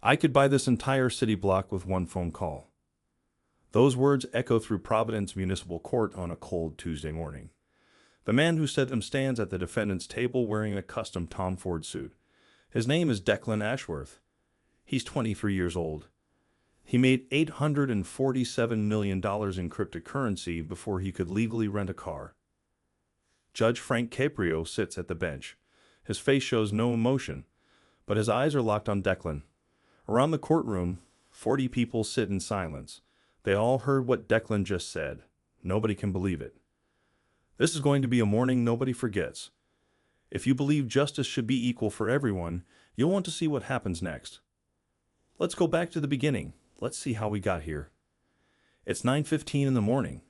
I could buy this entire city block with one phone call. Those words echo through Providence Municipal Court on a cold Tuesday morning. The man who said them stands at the defendant's table wearing a custom Tom Ford suit. His name is Declan Ashworth. He's 23 years old. He made $847 million in cryptocurrency before he could legally rent a car. Judge Frank Caprio sits at the bench. His face shows no emotion, but his eyes are locked on Declan. Around the courtroom, 40 people sit in silence. They all heard what Declan just said. Nobody can believe it. This is going to be a morning nobody forgets. If you believe justice should be equal for everyone, you'll want to see what happens next. Let's go back to the beginning. Let's see how we got here. It's 9:15 in the morning.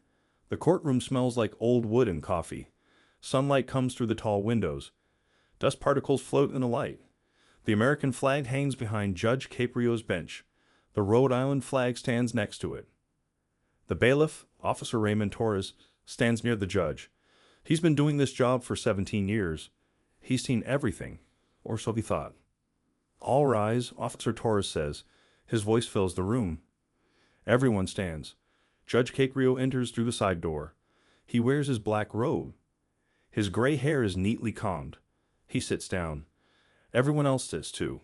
The courtroom smells like old wood and coffee. Sunlight comes through the tall windows. Dust particles float in the light. The American flag hangs behind Judge Caprio's bench. The Rhode Island flag stands next to it. The bailiff, Officer Raymond Torres, stands near the judge. He's been doing this job for 17 years. He's seen everything, or so he thought. All rise, Officer Torres says. His voice fills the room. Everyone stands. Judge Caprio enters through the side door. He wears his black robe. His gray hair is neatly combed. He sits down. Everyone else sits too.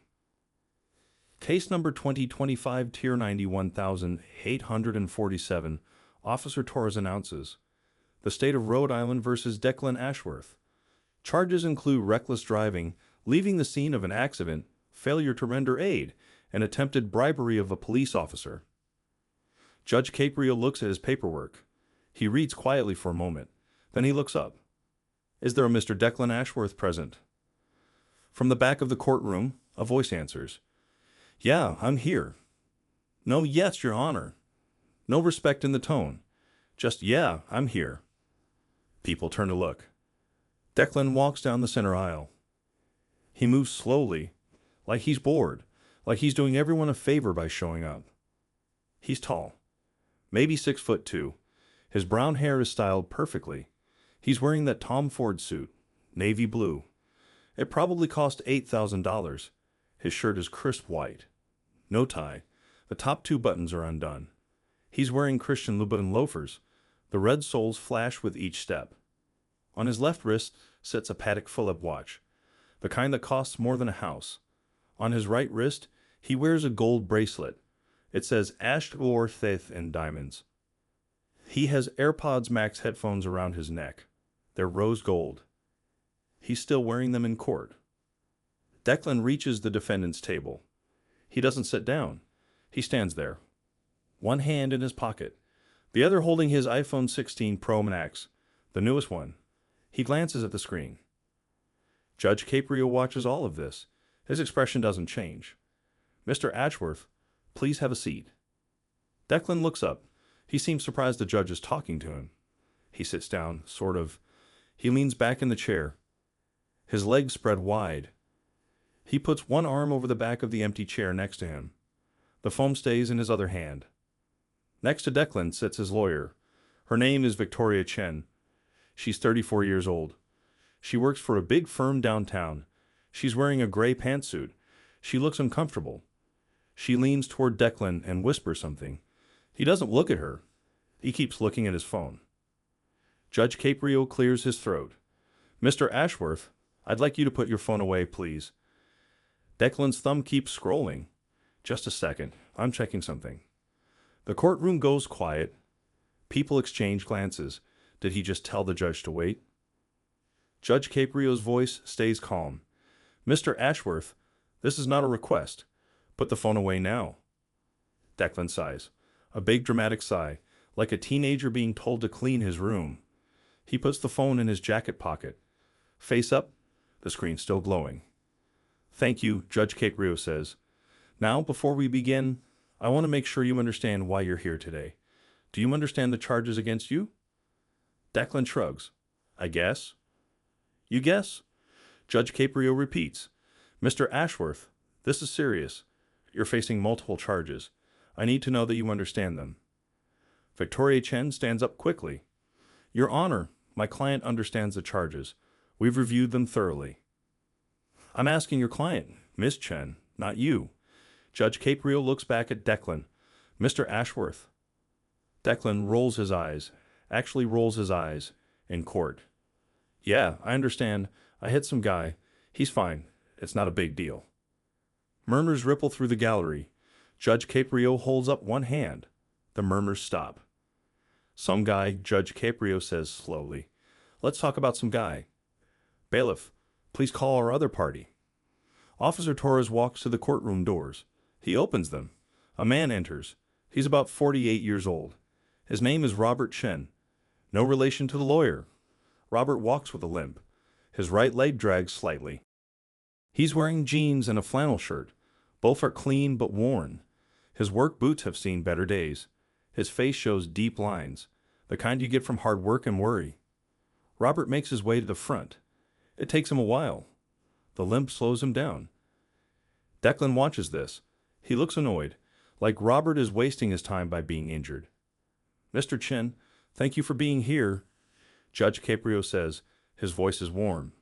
Case number 2025 Tier 91,847, Officer Torres announces. The State of Rhode Island versus Declan Ashworth. Charges include reckless driving, leaving the scene of an accident, failure to render aid, and attempted bribery of a police officer. Judge Caprio looks at his paperwork. He reads quietly for a moment. Then he looks up. Is there a Mr. Declan Ashworth present? From the back of the courtroom, a voice answers. Yeah, I'm here. No, yes, Your Honor. No respect in the tone. Just, yeah, I'm here. People turn to look. Declan walks down the center aisle. He moves slowly, like he's bored, like he's doing everyone a favor by showing up. He's tall, maybe 6'2". His brown hair is styled perfectly. He's wearing that Tom Ford suit, navy blue. It probably cost $8,000. His shirt is crisp white. No tie. The top two buttons are undone. He's wearing Christian Louboutin loafers. The red soles flash with each step. On his left wrist sits a Patek Philippe watch, the kind that costs more than a house. On his right wrist, he wears a gold bracelet. It says Ashworth in diamonds. He has AirPods Max headphones around his neck. They're rose gold. He's still wearing them in court. Declan reaches the defendant's table. He doesn't sit down. He stands there, one hand in his pocket, the other holding his iPhone 16 Pro Max, the newest one. He glances at the screen. Judge Caprio watches all of this. His expression doesn't change. Mr. Ashworth, please have a seat. Declan looks up. He seems surprised the judge is talking to him. He sits down, sort of. He leans back in the chair. His legs spread wide. He puts one arm over the back of the empty chair next to him. The phone stays in his other hand. Next to Declan sits his lawyer. Her name is Victoria Chen. She's 34 years old. She works for a big firm downtown. She's wearing a gray pantsuit. She looks uncomfortable. She leans toward Declan and whispers something. He doesn't look at her. He keeps looking at his phone. Judge Caprio clears his throat. Mr. Ashworth, I'd like you to put your phone away, please. Declan's thumb keeps scrolling. Just a second. I'm checking something. The courtroom goes quiet. People exchange glances. Did he just tell the judge to wait? Judge Caprio's voice stays calm. Mr. Ashworth, this is not a request. Put the phone away now. Declan sighs. A big dramatic sigh, like a teenager being told to clean his room. He puts the phone in his jacket pocket. Face up, the screen still glowing. Thank you, Judge Caprio says. Now, before we begin, I want to make sure you understand why you're here today. Do you understand the charges against you? Declan shrugs. I guess. You guess? Judge Caprio repeats. Mr. Ashworth, this is serious. You're facing multiple charges. I need to know that you understand them. Victoria Chen stands up quickly. Your Honor, my client understands the charges. We've reviewed them thoroughly. I'm asking your client, Miss Chen, not you. Judge Caprio looks back at Declan. Mr. Ashworth. Declan rolls his eyes, actually rolls his eyes, in court. Yeah, I understand. I hit some guy. He's fine. It's not a big deal. Murmurs ripple through the gallery. Judge Caprio holds up one hand. The murmurs stop. Some guy, Judge Caprio says slowly. Let's talk about some guy. Bailiff, please call our other party. Officer Torres walks to the courtroom doors. He opens them. A man enters. He's about 48 years old. His name is Robert Chen. No relation to the lawyer. Robert walks with a limp. His right leg drags slightly. He's wearing jeans and a flannel shirt. Both are clean but worn. His work boots have seen better days. His face shows deep lines, the kind you get from hard work and worry. Robert makes his way to the front. It takes him a while. The limp slows him down. Declan watches this. He looks annoyed, like Robert is wasting his time by being injured. Mr. Chen, thank you for being here. Judge Caprio says. His voice is warm,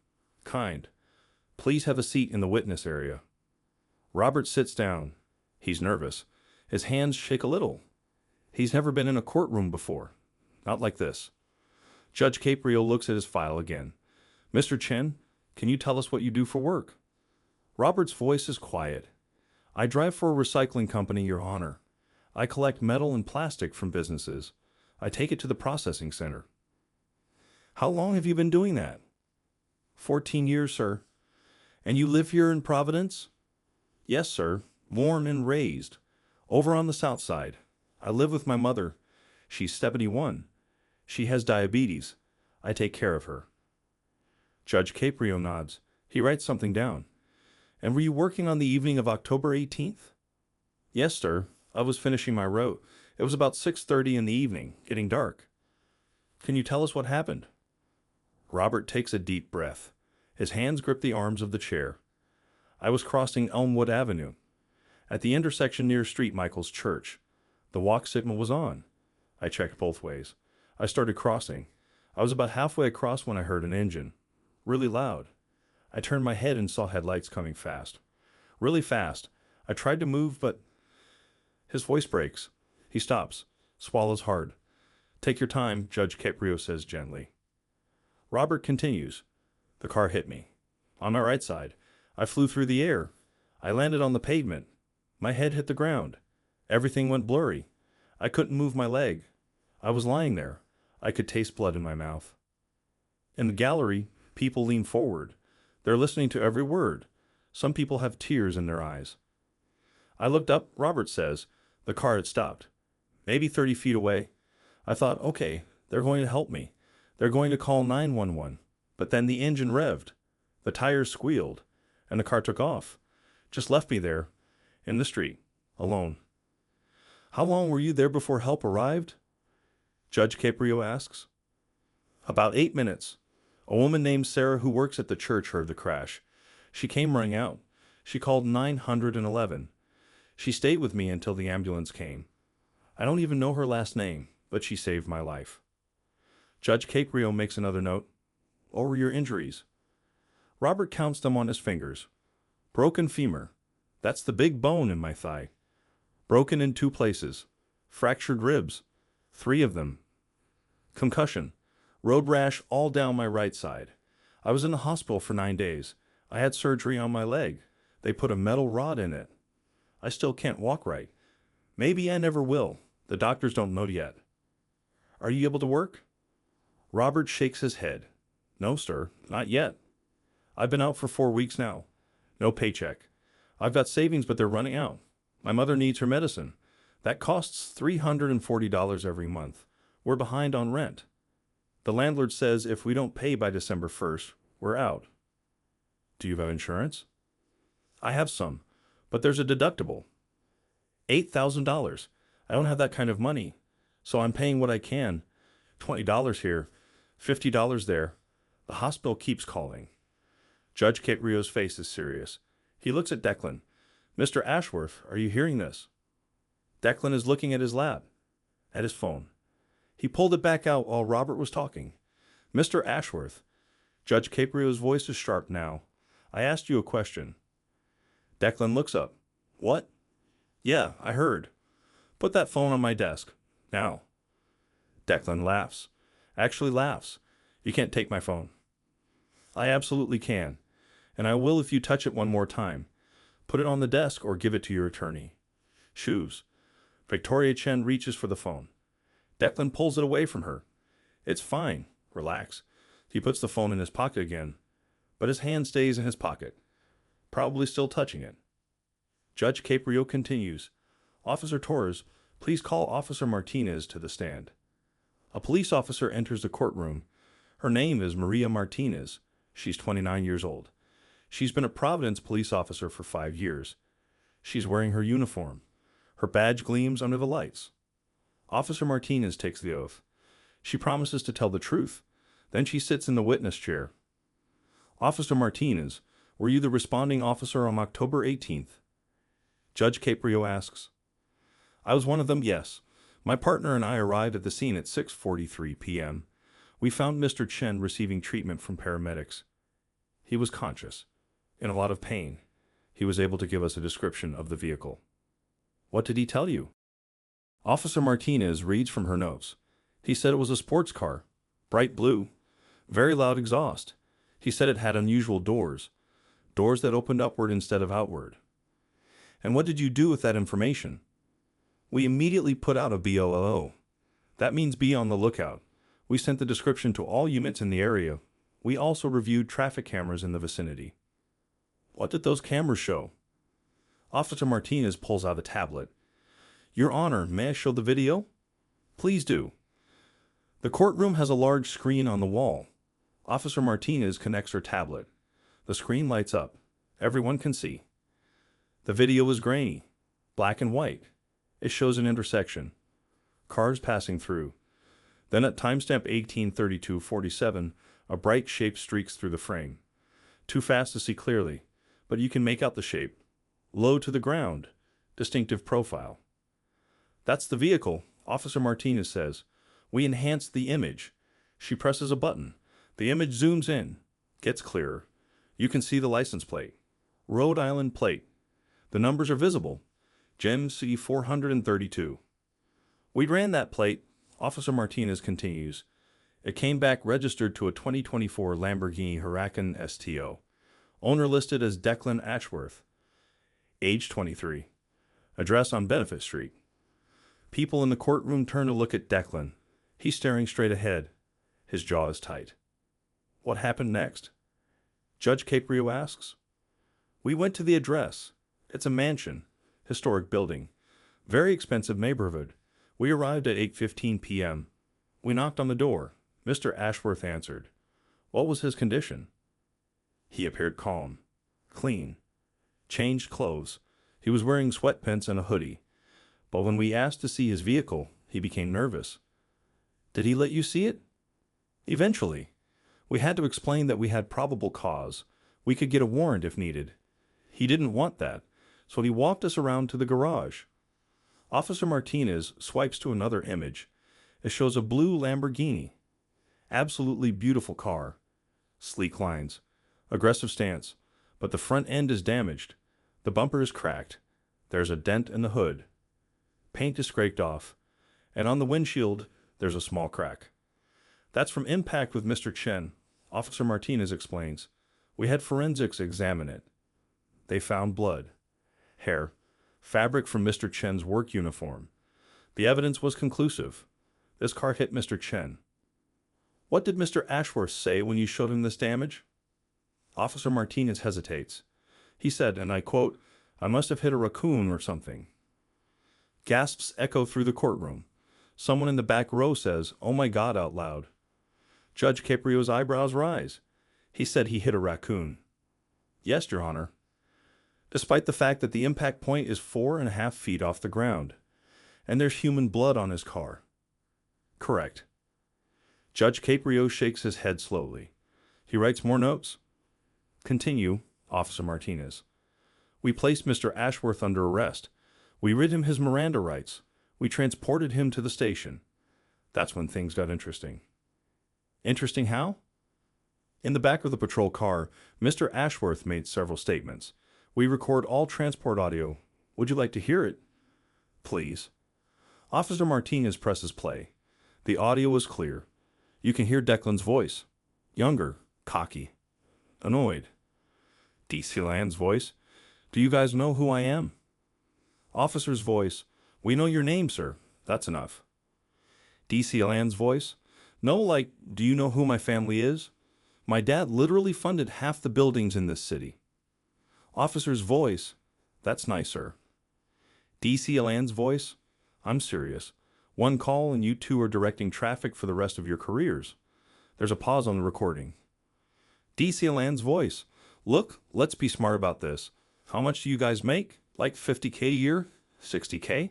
kind. Please have a seat in the witness area. Robert sits down. He's nervous. His hands shake a little. He's never been in a courtroom before. Not like this. Judge Caprio looks at his file again. Mr. Chen, can you tell us what you do for work? Robert's voice is quiet. I drive for a recycling company, Your Honor. I collect metal and plastic from businesses. I take it to the processing center. How long have you been doing that? 14 years, sir. And you live here in Providence? Yes, sir. Born and raised. Over on the south side. I live with my mother. She's 71. She has diabetes. I take care of her. Judge Caprio nods. He writes something down. And were you working on the evening of October 18th? Yes, sir. I was finishing my row. It was about 6:30 in the evening, getting dark. Can you tell us what happened? Robert takes a deep breath. His hands grip the arms of the chair. I was crossing Elmwood Avenue. At the intersection near St. Michael's Church. The walk signal was on. I checked both ways. I started crossing. I was about halfway across when I heard an engine. Really loud. I turned my head and saw headlights coming fast. Really fast. I tried to move, but... His voice breaks. He stops. Swallows hard. Take your time, Judge Caprio says gently. Robert continues. The car hit me. On my right side. I flew through the air. I landed on the pavement. My head hit the ground. Everything went blurry. I couldn't move my leg. I was lying there. I could taste blood in my mouth. In the gallery, people lean forward. They're listening to every word. Some people have tears in their eyes. I looked up, Robert says. The car had stopped. Maybe 30 feet away. I thought, okay, they're going to help me. They're going to call 911. But then the engine revved. The tires squealed. And the car took off. Just left me there, in the street, alone. How long were you there before help arrived? Judge Caprio asks. About 8 minutes. A woman named Sarah who works at the church heard the crash. She came running out. She called 911. She stayed with me until the ambulance came. I don't even know her last name, but she saved my life. Judge Caprio makes another note. What were your injuries? Robert counts them on his fingers. Broken femur. That's the big bone in my thigh. Broken in 2 places. Fractured ribs. 3 of them. Concussion. Road rash all down my right side. I was in the hospital for 9 days. I had surgery on my leg. They put a metal rod in it. I still can't walk right. Maybe I never will. The doctors don't know yet. Are you able to work? Robert shakes his head. No, sir, not yet. I've been out for 4 weeks now. No paycheck. I've got savings, but they're running out. My mother needs her medicine. That costs $340 every month. We're behind on rent. The landlord says if we don't pay by December 1st, we're out. Do you have insurance? I have some, but there's a deductible. $8,000. I don't have that kind of money, so I'm paying what I can. $20 here, $50 there. The hospital keeps calling. Judge Caprio's face is serious. He looks at Declan. Mr. Ashworth, are you hearing this? Declan is looking at his lap, at his phone. He pulled it back out while Robert was talking. Mr. Ashworth, Judge Caprio's voice is sharp now. I asked you a question. Declan looks up. What? Yeah, I heard. Put that phone on my desk. Now. Declan laughs. Actually laughs. You can't take my phone. I absolutely can. And I will if you touch it one more time. Put it on the desk or give it to your attorney. Shoes. Victoria Chen reaches for the phone. Declan pulls it away from her. It's fine. Relax. He puts the phone in his pocket again, but his hand stays in his pocket, probably still touching it. Judge Caprio continues. Officer Torres, please call Officer Martinez to the stand. A police officer enters the courtroom. Her name is Maria Martinez. She's 29 years old. She's been a Providence police officer for 5 years. She's wearing her uniform. Her badge gleams under the lights. Officer Martinez takes the oath. She promises to tell the truth. Then she sits in the witness chair. Officer Martinez, were you the responding officer on October 18th? Judge Caprio asks. I was one of them, yes. My partner and I arrived at the scene at 6:43 p.m. We found Mr. Chen receiving treatment from paramedics. He was conscious, in a lot of pain. He was able to give us a description of the vehicle. What did he tell you? Officer Martinez reads from her notes. He said it was a sports car, bright blue, very loud exhaust. He said it had unusual doors that opened upward instead of outward. And what did you do with that information? We immediately put out a BOLO. That means be on the lookout. We sent the description to all units in the area. We also reviewed traffic cameras in the vicinity. What did those cameras show? Officer Martinez pulls out a tablet. Your Honor, may I show the video? Please do. The courtroom has a large screen on the wall. Officer Martinez connects her tablet. The screen lights up. Everyone can see. The video is grainy, black and white. It shows an intersection. Cars passing through. Then at timestamp 18:32:47, a bright shape streaks through the frame. Too fast to see clearly, but you can make out the shape. Low to the ground. Distinctive profile. That's the vehicle, Officer Martinez says. We enhanced the image. She presses a button. The image zooms in, gets clearer. You can see the license plate. Rhode Island plate. The numbers are visible. Gem C 432. We ran that plate, Officer Martinez continues. It came back registered to a 2024 Lamborghini Huracán STO. Owner listed as Declan Ashworth. Age 23. Address on Benefit Street. People in the courtroom turn to look at Declan. He's staring straight ahead. His jaw is tight. What happened next? Judge Caprio asks. We went to the address. It's a mansion, historic building, very expensive neighborhood. We arrived at 8:15 p.m. We knocked on the door. Mr. Ashworth answered. What was his condition? He appeared calm, clean, changed clothes. He was wearing sweatpants and a hoodie. But when we asked to see his vehicle, he became nervous. Did he let you see it? Eventually. We had to explain that we had probable cause. We could get a warrant if needed. He didn't want that, so he walked us around to the garage. Officer Martinez swipes to another image. It shows a blue Lamborghini. Absolutely beautiful car. Sleek lines. Aggressive stance. But the front end is damaged. The bumper is cracked. There's a dent in the hood. Paint is scraped off. And on the windshield, there's a small crack. That's from impact with Mr. Chen, Officer Martinez explains. We had forensics examine it. They found blood, hair, fabric from Mr. Chen's work uniform. The evidence was conclusive. This car hit Mr. Chen. What did Mr. Ashworth say when you showed him this damage? Officer Martinez hesitates. He said, and I quote, I must have hit a raccoon or something. Gasps echo through the courtroom. Someone in the back row says, oh my God, out loud. Judge Caprio's eyebrows rise. He said he hit a raccoon. Yes, Your Honor. Despite the fact that the impact point is 4.5 feet off the ground, and there's human blood on his car. Correct. Judge Caprio shakes his head slowly. He writes more notes. Continue, Officer Martinez. We placed Mr. Ashworth under arrest. We rid him his Miranda rights. We transported him to the station. That's when things got interesting. Interesting how? In the back of the patrol car, Mr. Ashworth made several statements. We record all transport audio. Would you like to hear it? Please. Officer Martinez presses play. The audio is clear. You can hear Declan's voice. Younger, cocky, annoyed. Declan's voice. Do you guys know who I am? Officer's voice. We know your name, sir. That's enough. Declan's voice. No, like, do you know who my family is? My dad literally funded half the buildings in this city. Officer's voice. That's nice, sir. Declan's voice. I'm serious. One call and you two are directing traffic for the rest of your careers. There's a pause on the recording. Declan's voice. Look, let's be smart about this. How much do you guys make? Like $50K a year? $60K?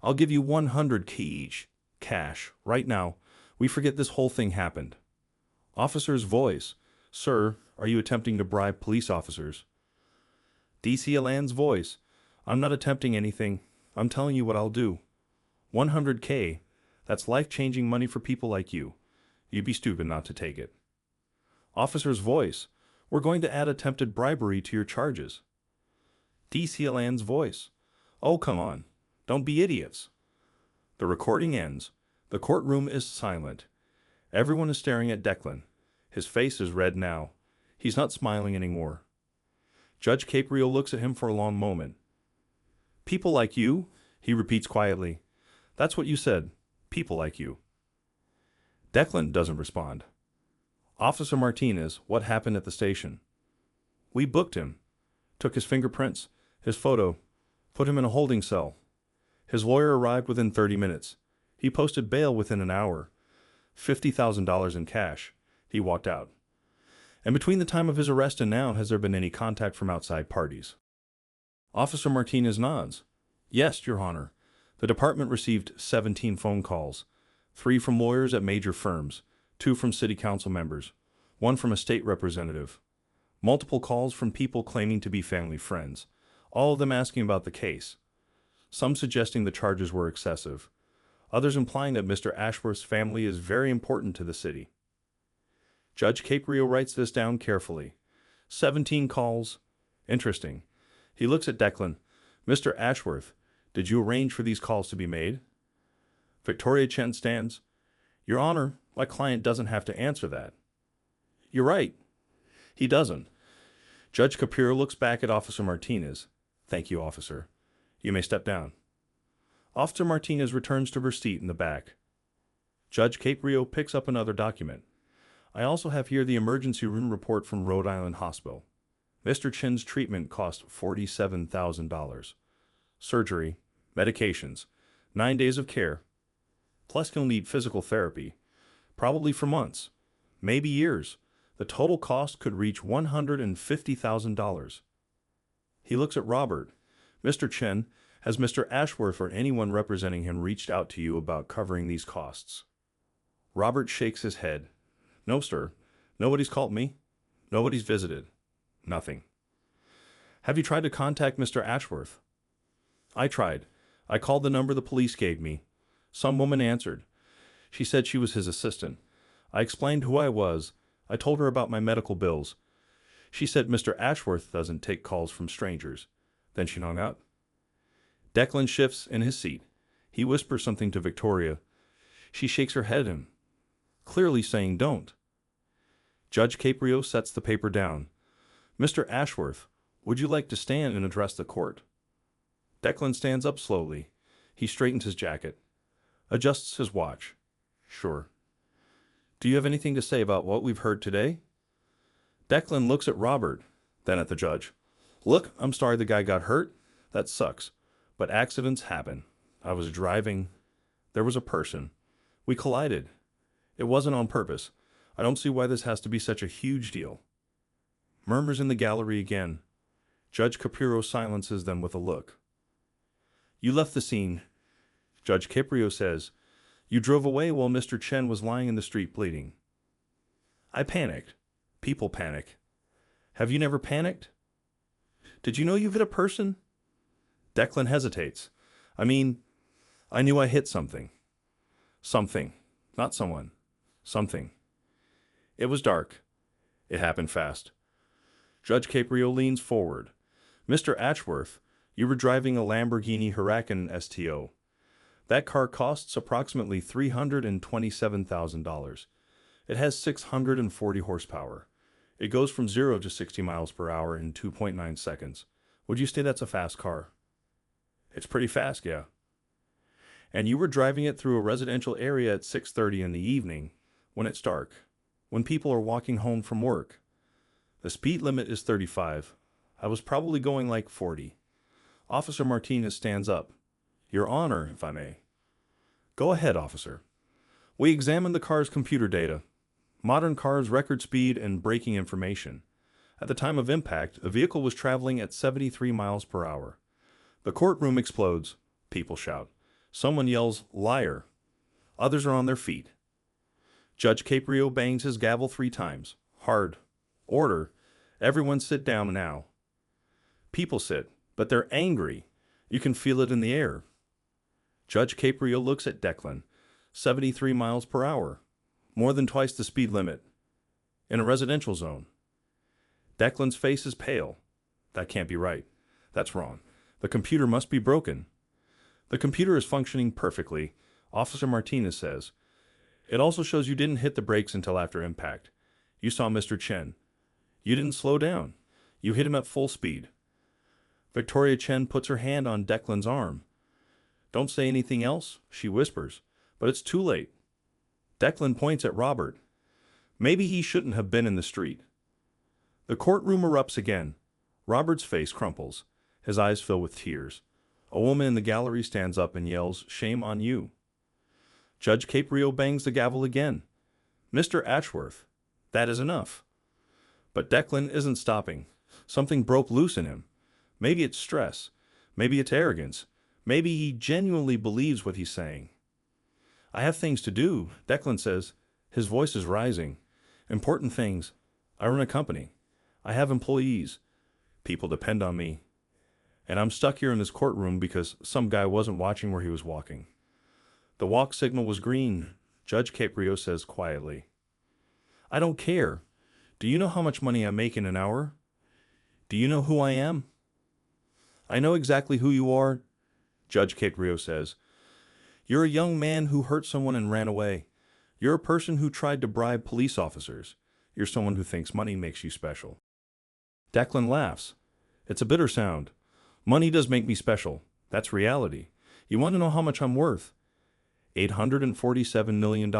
I'll give you $100K each. Cash. Right now. We forget this whole thing happened. Officer's voice. Sir, are you attempting to bribe police officers? Declan's voice. I'm not attempting anything. I'm telling you what I'll do. $100K. That's life-changing money for people like you. You'd be stupid not to take it. Officer's voice. We're going to add attempted bribery to your charges. Declan's voice. Oh, come on. Don't be idiots. The recording ends. The courtroom is silent. Everyone is staring at Declan. His face is red now. He's not smiling anymore. Judge Caprio looks at him for a long moment. People like you? He repeats quietly. That's what you said. People like you. Declan doesn't respond. Officer Martinez, what happened at the station? We booked him. Took his fingerprints, his photo, put him in a holding cell. His lawyer arrived within 30 minutes. He posted bail within an hour. $50,000 in cash. He walked out. And between the time of his arrest and now, has there been any contact from outside parties? Officer Martinez nods. Yes, Your Honor. The department received 17 phone calls. 3 from lawyers at major firms, 2 from city council members, 1 from a state representative. Multiple calls from people claiming to be family friends, all of them asking about the case. Some suggesting the charges were excessive. Others implying that Mr. Ashworth's family is very important to the city. Judge Caprio writes this down carefully. 17 calls. Interesting. He looks at Declan. Mr. Ashworth, did you arrange for these calls to be made? Victoria Chen stands. Your Honor, my client doesn't have to answer that. You're right. He doesn't. Judge Caprio looks back at Officer Martinez. Thank you, officer. You may step down. Officer Martinez returns to her seat in the back. Judge Caprio picks up another document. I also have here the emergency room report from Rhode Island Hospital. Mr. Chen's treatment cost $47,000. Surgery, medications, 9 days of care. Plus he'll need physical therapy, probably for months, maybe years. The total cost could reach $150,000. He looks at Robert. Mr. Chen, has Mr. Ashworth or anyone representing him reached out to you about covering these costs? Robert shakes his head. No, sir. Nobody's called me. Nobody's visited. Nothing. Have you tried to contact Mr. Ashworth? I tried. I called the number the police gave me. Some woman answered. She said she was his assistant. I explained who I was. I told her about my medical bills. She said Mr. Ashworth doesn't take calls from strangers. Then she hung up. Declan shifts in his seat. He whispers something to Victoria. She shakes her head at him, clearly saying don't. Judge Caprio sets the paper down. Mr. Ashworth, would you like to stand and address the court? Declan stands up slowly. He straightens his jacket, adjusts his watch. Sure. Do you have anything to say about what we've heard today? Declan looks at Robert, then at the judge. Look, I'm sorry the guy got hurt. That sucks. But accidents happen. I was driving. There was a person. We collided. It wasn't on purpose. I don't see why this has to be such a huge deal. Murmurs in the gallery again. Judge Caprio silences them with a look. You left the scene. Judge Caprio says, you drove away while Mr. Chen was lying in the street bleeding. I panicked. People panic. Have you never panicked? Did you know you hit a person? Declan hesitates. I mean, I knew I hit something. Something. Not someone. Something. It was dark. It happened fast. Judge Caprio leans forward. Mr. Ashworth, You were driving a Lamborghini Huracán STO. That car costs approximately $327,000. It has 640 horsepower. It goes from 0 to 60 miles per hour in 2.9 seconds. Would you say that's a fast car? It's pretty fast, yeah. And you were driving it through a residential area at 6:30 in the evening, when it's dark, when people are walking home from work. The speed limit is 35. I was probably going like 40. Officer Martinez stands up. Your Honor, if I may. Go ahead, officer. We examined the car's computer data, modern cars' record speed, and braking information. At the time of impact, the vehicle was traveling at 73 miles per hour. The courtroom explodes. People shout. Someone yells, liar. Others are on their feet. Judge Caprio bangs his gavel 3 times. Hard. Order. Everyone sit down now. People sit, but they're angry. You can feel it in the air. Judge Caprio looks at Declan. 73 miles per hour. More than twice the speed limit. In a residential zone. Declan's face is pale. That can't be right. That's wrong. The computer must be broken. The computer is functioning perfectly, Officer Martinez says. It also shows you didn't hit the brakes until after impact. You saw Mr. Chen. You didn't slow down. You hit him at full speed. Victoria Chen puts her hand on Declan's arm. Don't say anything else, she whispers, but it's too late. Declan points at Robert. Maybe he shouldn't have been in the street. The courtroom erupts again. Robert's face crumples. His eyes fill with tears. A woman in the gallery stands up and yells, "Shame on you." Judge Caprio bangs the gavel again. Mr. Ashworth, that is enough. But Declan isn't stopping. Something broke loose in him. Maybe it's stress. Maybe it's arrogance. Maybe he genuinely believes what he's saying. I have things to do, Declan says. His voice is rising. Important things. I run a company. I have employees. People depend on me. And I'm stuck here in this courtroom because some guy wasn't watching where he was walking. The walk signal was green, Judge Caprio says quietly. I don't care. Do you know how much money I make in an hour? Do you know who I am? I know exactly who you are, Judge Caprio says. You're a young man who hurt someone and ran away. You're a person who tried to bribe police officers. You're someone who thinks money makes you special. Declan laughs. It's a bitter sound. Money does make me special. That's reality. You want to know how much I'm worth? $847 million.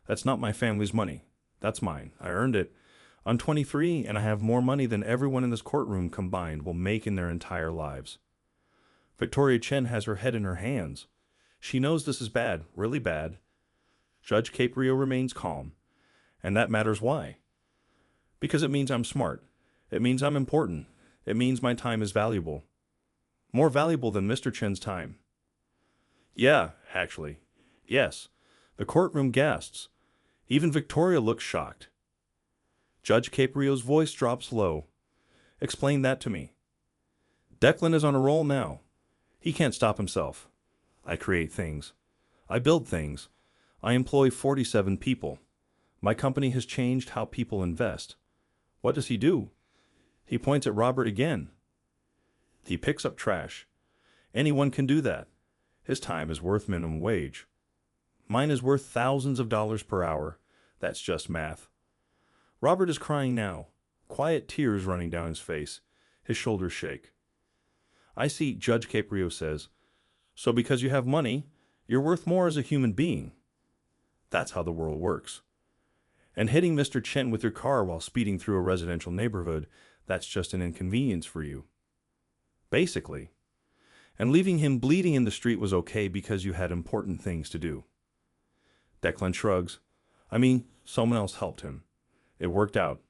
That's not my family's money. That's mine. I earned it. I'm 23, and I have more money than everyone in this courtroom combined will make in their entire lives. Victoria Chen has her head in her hands. She knows this is bad, really bad. Judge Caprio remains calm. And that matters why? Because it means I'm smart. It means I'm important. It means my time is valuable. More valuable than Mr. Chen's time. Yeah, actually. Yes. The courtroom gasps. Even Victoria looks shocked. Judge Caprio's voice drops low. Explain that to me. Declan is on a roll now. He can't stop himself. I create things. I build things. I employ 47 people. My company has changed how people invest. What does he do? He points at Robert again. He picks up trash. Anyone can do that. His time is worth minimum wage. Mine is worth thousands of dollars per hour. That's just math. Robert is crying now, quiet tears running down his face. His shoulders shake. I see, Judge Caprio says. So because you have money, you're worth more as a human being. That's how the world works. And hitting Mr. Chen with your car while speeding through a residential neighborhood, that's just an inconvenience for you. Basically. And leaving him bleeding in the street was okay because you had important things to do. Declan shrugs. I mean, someone else helped him. It worked out.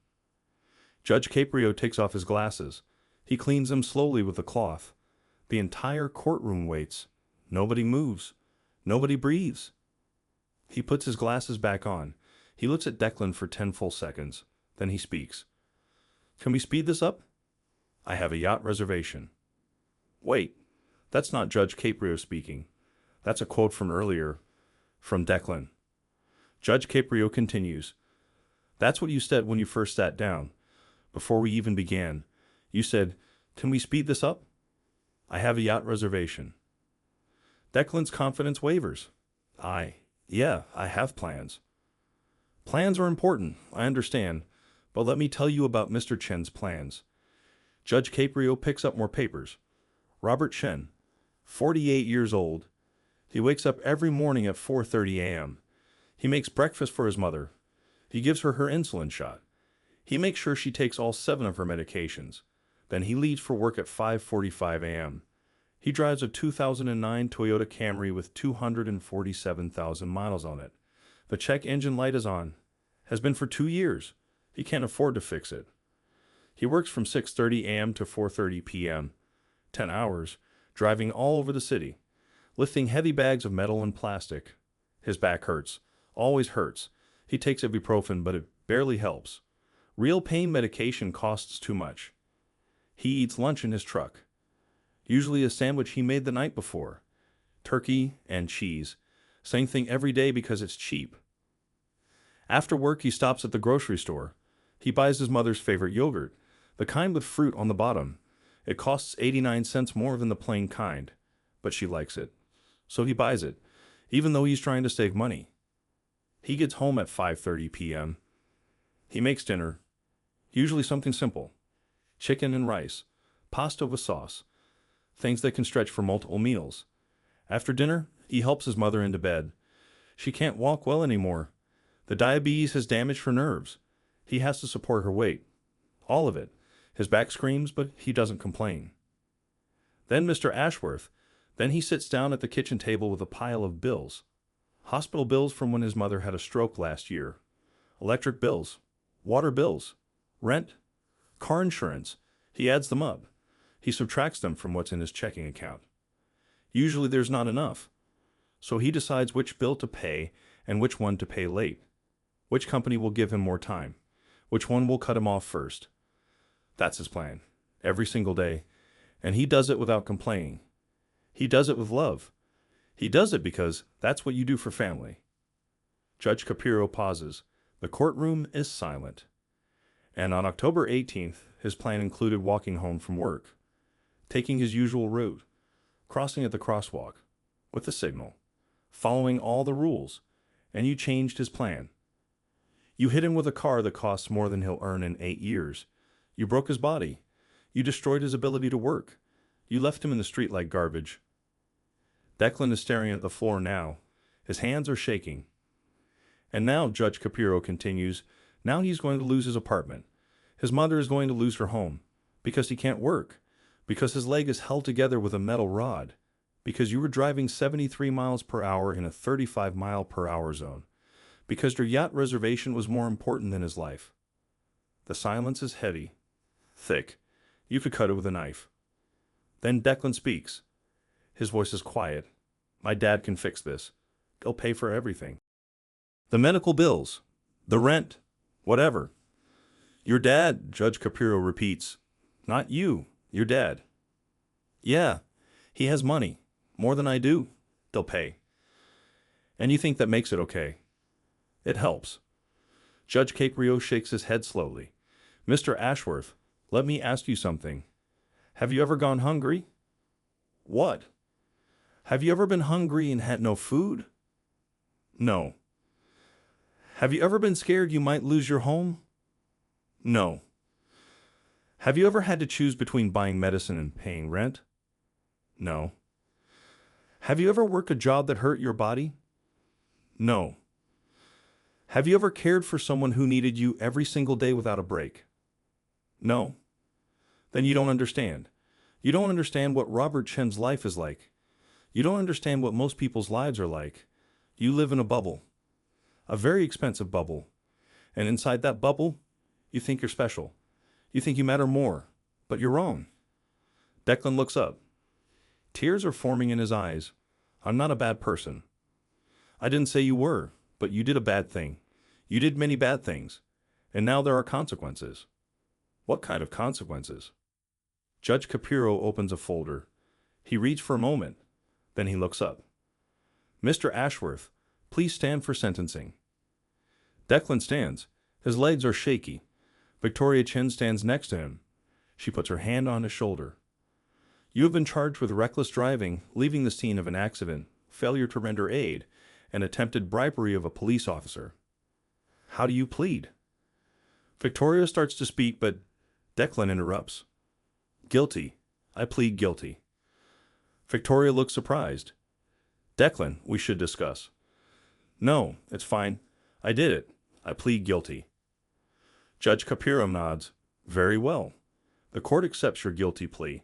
Judge Caprio takes off his glasses. He cleans them slowly with a cloth. The entire courtroom waits. Nobody moves. Nobody breathes. He puts his glasses back on. He looks at Declan for 10 full seconds. Then he speaks. Can we speed this up? I have a yacht reservation. Wait, that's not Judge Caprio speaking. That's a quote from earlier, from Declan. Judge Caprio continues. That's what you said when you first sat down. Before we even began, you said, can we speed this up? I have a yacht reservation. Declan's confidence wavers. Yeah, I have plans. Plans are important, I understand, but let me tell you about Mr. Chen's plans. Judge Caprio picks up more papers. Robert Chen, 48 years old. He wakes up every morning at 4:30 a.m. He makes breakfast for his mother. He gives her her insulin shot. He makes sure she takes all 7 of her medications. Then he leaves for work at 5:45 a.m. He drives a 2009 Toyota Camry with 247,000 miles on it. The check engine light is on. Has been for 2 years. He can't afford to fix it. He works from 6:30 a.m. to 4:30 p.m. 10 hours, driving all over the city, lifting heavy bags of metal and plastic. His back hurts. Always hurts. He takes ibuprofen, but it barely helps. Real pain medication costs too much. He eats lunch in his truck. Usually a sandwich he made the night before. Turkey and cheese. Same thing every day because it's cheap. After work, he stops at the grocery store. He buys his mother's favorite yogurt, the kind with fruit on the bottom. It costs 89 cents more than the plain kind, but she likes it. So he buys it, even though he's trying to save money. He gets home at 5:30 p.m. He makes dinner, usually something simple. Chicken and rice, pasta with sauce, things that can stretch for multiple meals. After dinner, he helps his mother into bed. She can't walk well anymore. The diabetes has damaged her nerves. He has to support her weight. All of it. His back screams, but he doesn't complain. Then Mr. Ashworth. Then he sits down at the kitchen table with a pile of bills. Hospital bills from when his mother had a stroke last year. Electric bills. Water bills. Rent. Car insurance. He adds them up. He subtracts them from what's in his checking account. Usually there's not enough. So he decides which bill to pay and which one to pay late. Which company will give him more time? Which one will cut him off first? That's his plan. Every single day. And he does it without complaining. He does it with love. He does it because that's what you do for family. Judge Caprio pauses. The courtroom is silent. And on October 18th, his plan included walking home from work, taking his usual route, crossing at the crosswalk, with the signal, following all the rules, and you changed his plan. You hit him with a car that costs more than he'll earn in 8 years. You broke his body. You destroyed his ability to work. You left him in the street like garbage. Declan is staring at the floor now. His hands are shaking. And now, Judge Caprio continues, now he's going to lose his apartment. His mother is going to lose her home. Because he can't work. Because his leg is held together with a metal rod. Because you were driving 73 miles per hour in a 35 mile per hour zone. Because your yacht reservation was more important than his life. The silence is heavy, thick. You could cut it with a knife. Then Declan speaks. His voice is quiet. My dad can fix this. He'll pay for everything. The medical bills, the rent, whatever. Your dad, Judge Caprio repeats. Not you, your dad. Yeah, he has money. More than I do. They'll pay. And you think that makes it okay? It helps. Judge Caprio shakes his head slowly. Mr. Ashworth, let me ask you something. Have you ever gone hungry? What? Have you ever been hungry and had no food? No. Have you ever been scared you might lose your home? No. Have you ever had to choose between buying medicine and paying rent? No. Have you ever worked a job that hurt your body? No. Have you ever cared for someone who needed you every single day without a break? No. Then you don't understand. You don't understand what Robert Chen's life is like. You don't understand what most people's lives are like. You live in a bubble. A very expensive bubble. And inside that bubble, you think you're special. You think you matter more. But you're wrong. Declan looks up. Tears are forming in his eyes. I'm not a bad person. I didn't say you were, but you did a bad thing. You did many bad things. And now there are consequences. What kind of consequences? Judge Caprio opens a folder. He reads for a moment. Then he looks up. Mr. Ashworth, please stand for sentencing. Declan stands. His legs are shaky. Victoria Chen stands next to him. She puts her hand on his shoulder. You have been charged with reckless driving, leaving the scene of an accident, failure to render aid, and attempted bribery of a police officer. How do you plead? Victoria starts to speak, but Declan interrupts. Guilty. I plead guilty. Victoria looks surprised. Declan, we should discuss. No, it's fine. I did it. I plead guilty. Judge Caprio nods. Very well. The court accepts your guilty plea.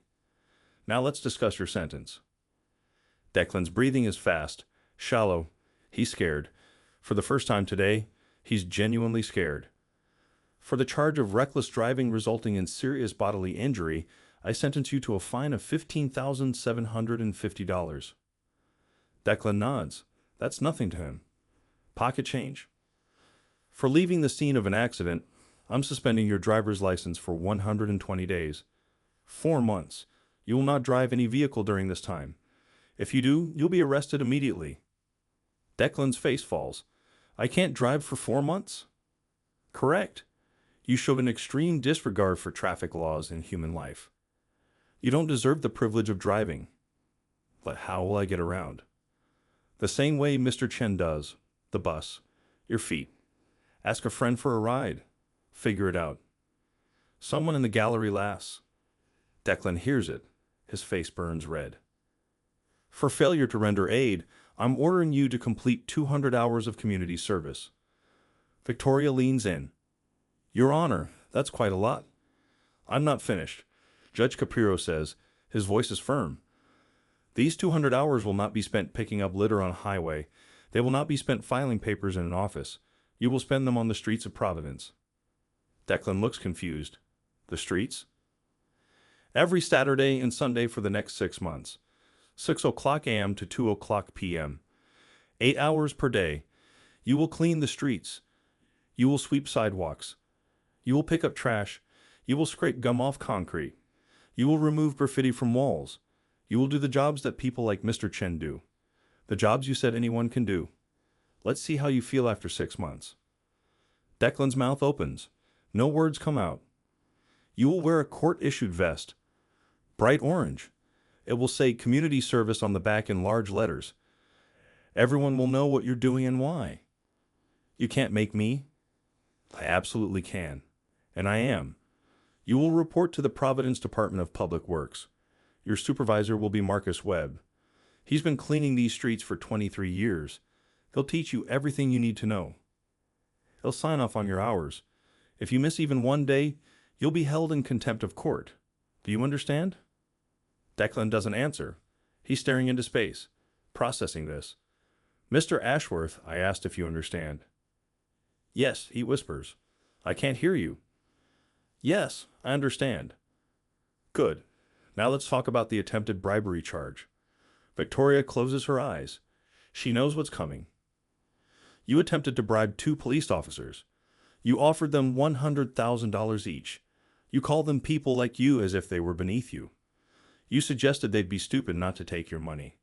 Now let's discuss your sentence. Declan's breathing is fast, shallow. He's scared. For the first time today, he's genuinely scared. For the charge of reckless driving resulting in serious bodily injury, I sentence you to a fine of $15,750. Declan nods. That's nothing to him. Pocket change. For leaving the scene of an accident, I'm suspending your driver's license for 120 days. 4 months. You will not drive any vehicle during this time. If you do, you'll be arrested immediately. Declan's face falls. I can't drive for 4 months? Correct. You showed an extreme disregard for traffic laws and human life. You don't deserve the privilege of driving. But how will I get around? The same way Mr. Chen does. The bus. Your feet. Ask a friend for a ride. Figure it out. Someone in the gallery laughs. Declan hears it. His face burns red. For failure to render aid, I'm ordering you to complete 200 hours of community service. Victoria leans in. Your Honor, that's quite a lot. I'm not finished. Judge Caprio says, his voice is firm. These 200 hours will not be spent picking up litter on a highway. They will not be spent filing papers in an office. You will spend them on the streets of Providence. Declan looks confused. The streets? Every Saturday and Sunday for the next 6 months. 6 o'clock a.m. to 2 o'clock p.m. 8 hours per day. You will clean the streets. You will sweep sidewalks. You will pick up trash. You will scrape gum off concrete. You will remove graffiti from walls. You will do the jobs that people like Mr. Chen do. The jobs you said anyone can do. Let's see how you feel after 6 months. Declan's mouth opens. No words come out. You will wear a court-issued vest. Bright orange. It will say community service on the back in large letters. Everyone will know what you're doing and why. You can't make me. I absolutely can. And I am. You will report to the Providence Department of Public Works. Your supervisor will be Marcus Webb. He's been cleaning these streets for 23 years. He'll teach you everything you need to know. He'll sign off on your hours. If you miss even one day, you'll be held in contempt of court. Do you understand? Declan doesn't answer. He's staring into space, processing this. Mr. Ashworth, I asked if you understand. Yes, he whispers. I can't hear you. Yes, I understand. Good. Now let's talk about the attempted bribery charge. Victoria closes her eyes. She knows what's coming. You attempted to bribe 2 police officers. You offered them $100,000 each. You called them people like you as if they were beneath you. You suggested they'd be stupid not to take your money.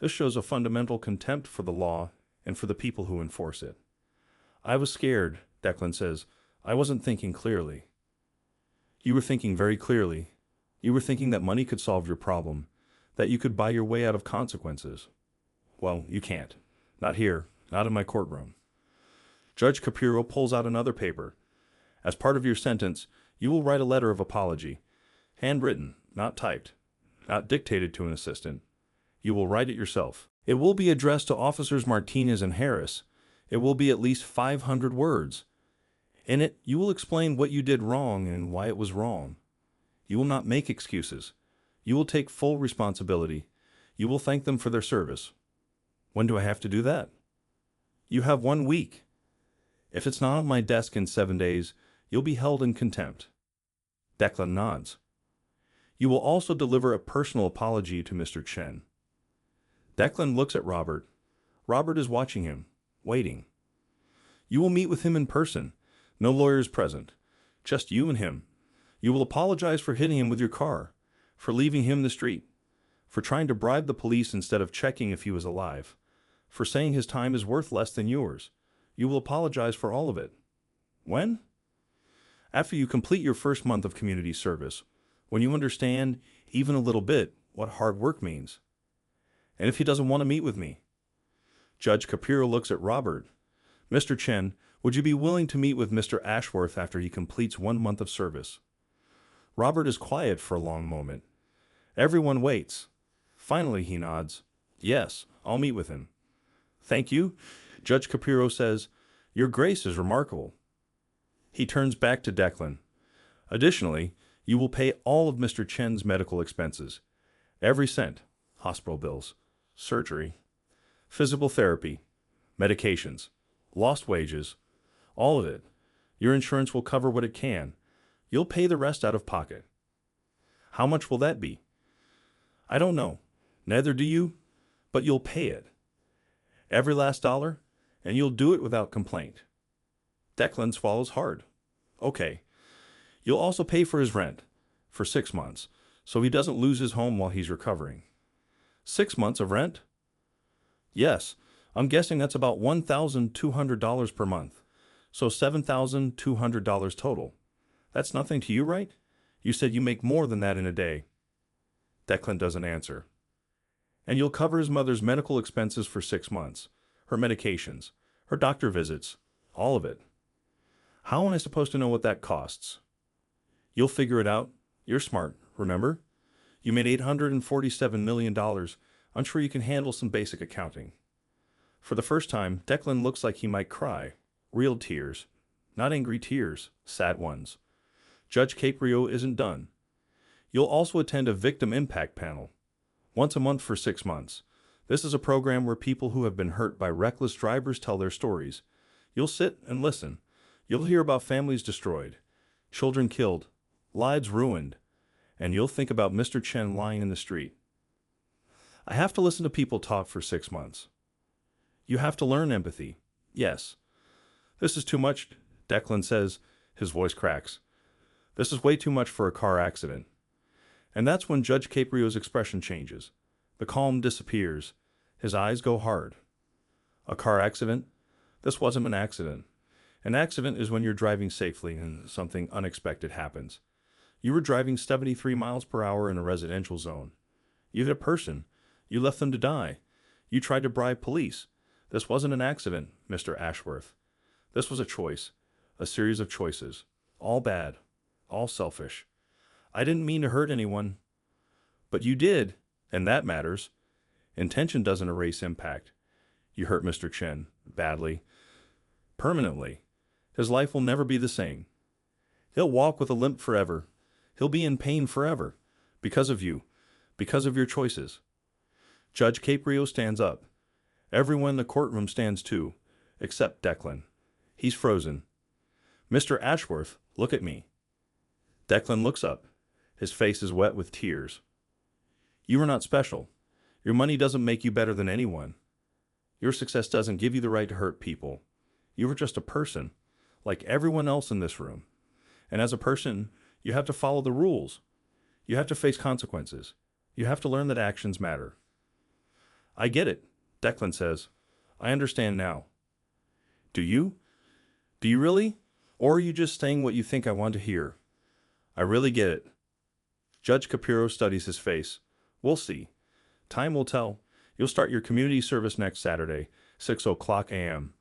This shows a fundamental contempt for the law and for the people who enforce it. I was scared, Declan says. I wasn't thinking clearly. You were thinking very clearly. You were thinking that money could solve your problem, that you could buy your way out of consequences. Well, you can't. Not here, not in my courtroom. Judge Caprio pulls out another paper. As part of your sentence, you will write a letter of apology. Handwritten, not typed, not dictated to an assistant. You will write it yourself. It will be addressed to Officers Martinez and Harris. It will be at least 500 words. In it, you will explain what you did wrong and why it was wrong. You will not make excuses. You will take full responsibility. You will thank them for their service. When do I have to do that? You have 1 week. If it's not on my desk in 7 days, you'll be held in contempt. Declan nods. You will also deliver a personal apology to Mr. Chen. Declan looks at Robert. Robert is watching him, waiting. You will meet with him in person. No lawyers present. Just you and him. You will apologize for hitting him with your car, for leaving him the street, for trying to bribe the police instead of checking if he was alive, for saying his time is worth less than yours. You will apologize for all of it. When? After you complete your first month of community service, when you understand, even a little bit, what hard work means. And if he doesn't want to meet with me? Judge Caprio looks at Robert. Mr. Chen, would you be willing to meet with Mr. Ashworth after he completes 1 month of service? Robert is quiet for a long moment. Everyone waits. Finally, he nods. Yes, I'll meet with him. Thank you, Judge Caprio says. Your grace is remarkable. He turns back to Declan. Additionally, you will pay all of Mr. Chen's medical expenses. Every cent. Hospital bills, surgery, physical therapy, medications, lost wages, all of it. Your insurance will cover what it can. You'll pay the rest out of pocket. How much will that be? I don't know. Neither do you, but you'll pay it. Every last dollar, and you'll do it without complaint. Declan swallows hard. Okay. You'll also pay for his rent for 6 months, so he doesn't lose his home while he's recovering. 6 months of rent? Yes, I'm guessing that's about $1,200 per month, so $7,200 total. That's nothing to you, right? You said you make more than that in a day. Declan doesn't answer. And you'll cover his mother's medical expenses for 6 months, her medications, her doctor visits, all of it. How am I supposed to know what that costs? You'll figure it out. You're smart, remember? You made $847 million. I'm sure you can handle some basic accounting. For the first time, Declan looks like he might cry. Real tears. Not angry tears, sad ones. Judge Caprio isn't done. You'll also attend a victim impact panel. Once a month for 6 months. This is a program where people who have been hurt by reckless drivers tell their stories. You'll sit and listen. You'll hear about families destroyed, children killed, lives ruined, and you'll think about Mr. Chen lying in the street. I have to listen to people talk for 6 months. You have to learn empathy. Yes. This is too much, Declan says. His voice cracks. This is way too much for a car accident. And that's when Judge Caprio's expression changes. The calm disappears. His eyes go hard. A car accident? This wasn't an accident. An accident is when you're driving safely and something unexpected happens. You were driving 73 miles per hour in a residential zone. You hit a person. You left them to die. You tried to bribe police. This wasn't an accident, Mr. Ashworth. This was a choice. A series of choices. All bad. All selfish. I didn't mean to hurt anyone. But you did, and that matters. Intention doesn't erase impact. You hurt Mr. Chen badly. Permanently. His life will never be the same. He'll walk with a limp forever. He'll be in pain forever. Because of you. Because of your choices. Judge Caprio stands up. Everyone in the courtroom stands too, except Declan. He's frozen. Mr. Ashworth, look at me. Declan looks up. His face is wet with tears. You are not special. Your money doesn't make you better than anyone. Your success doesn't give you the right to hurt people. You are just a person, like everyone else in this room. And as a person, you have to follow the rules. You have to face consequences. You have to learn that actions matter. I get it, Declan says. I understand now. Do you? Do you really? Or are you just saying what you think I want to hear? I really get it. Judge Caprio studies his face. We'll see. Time will tell. You'll start your community service next Saturday, 6:00 a.m.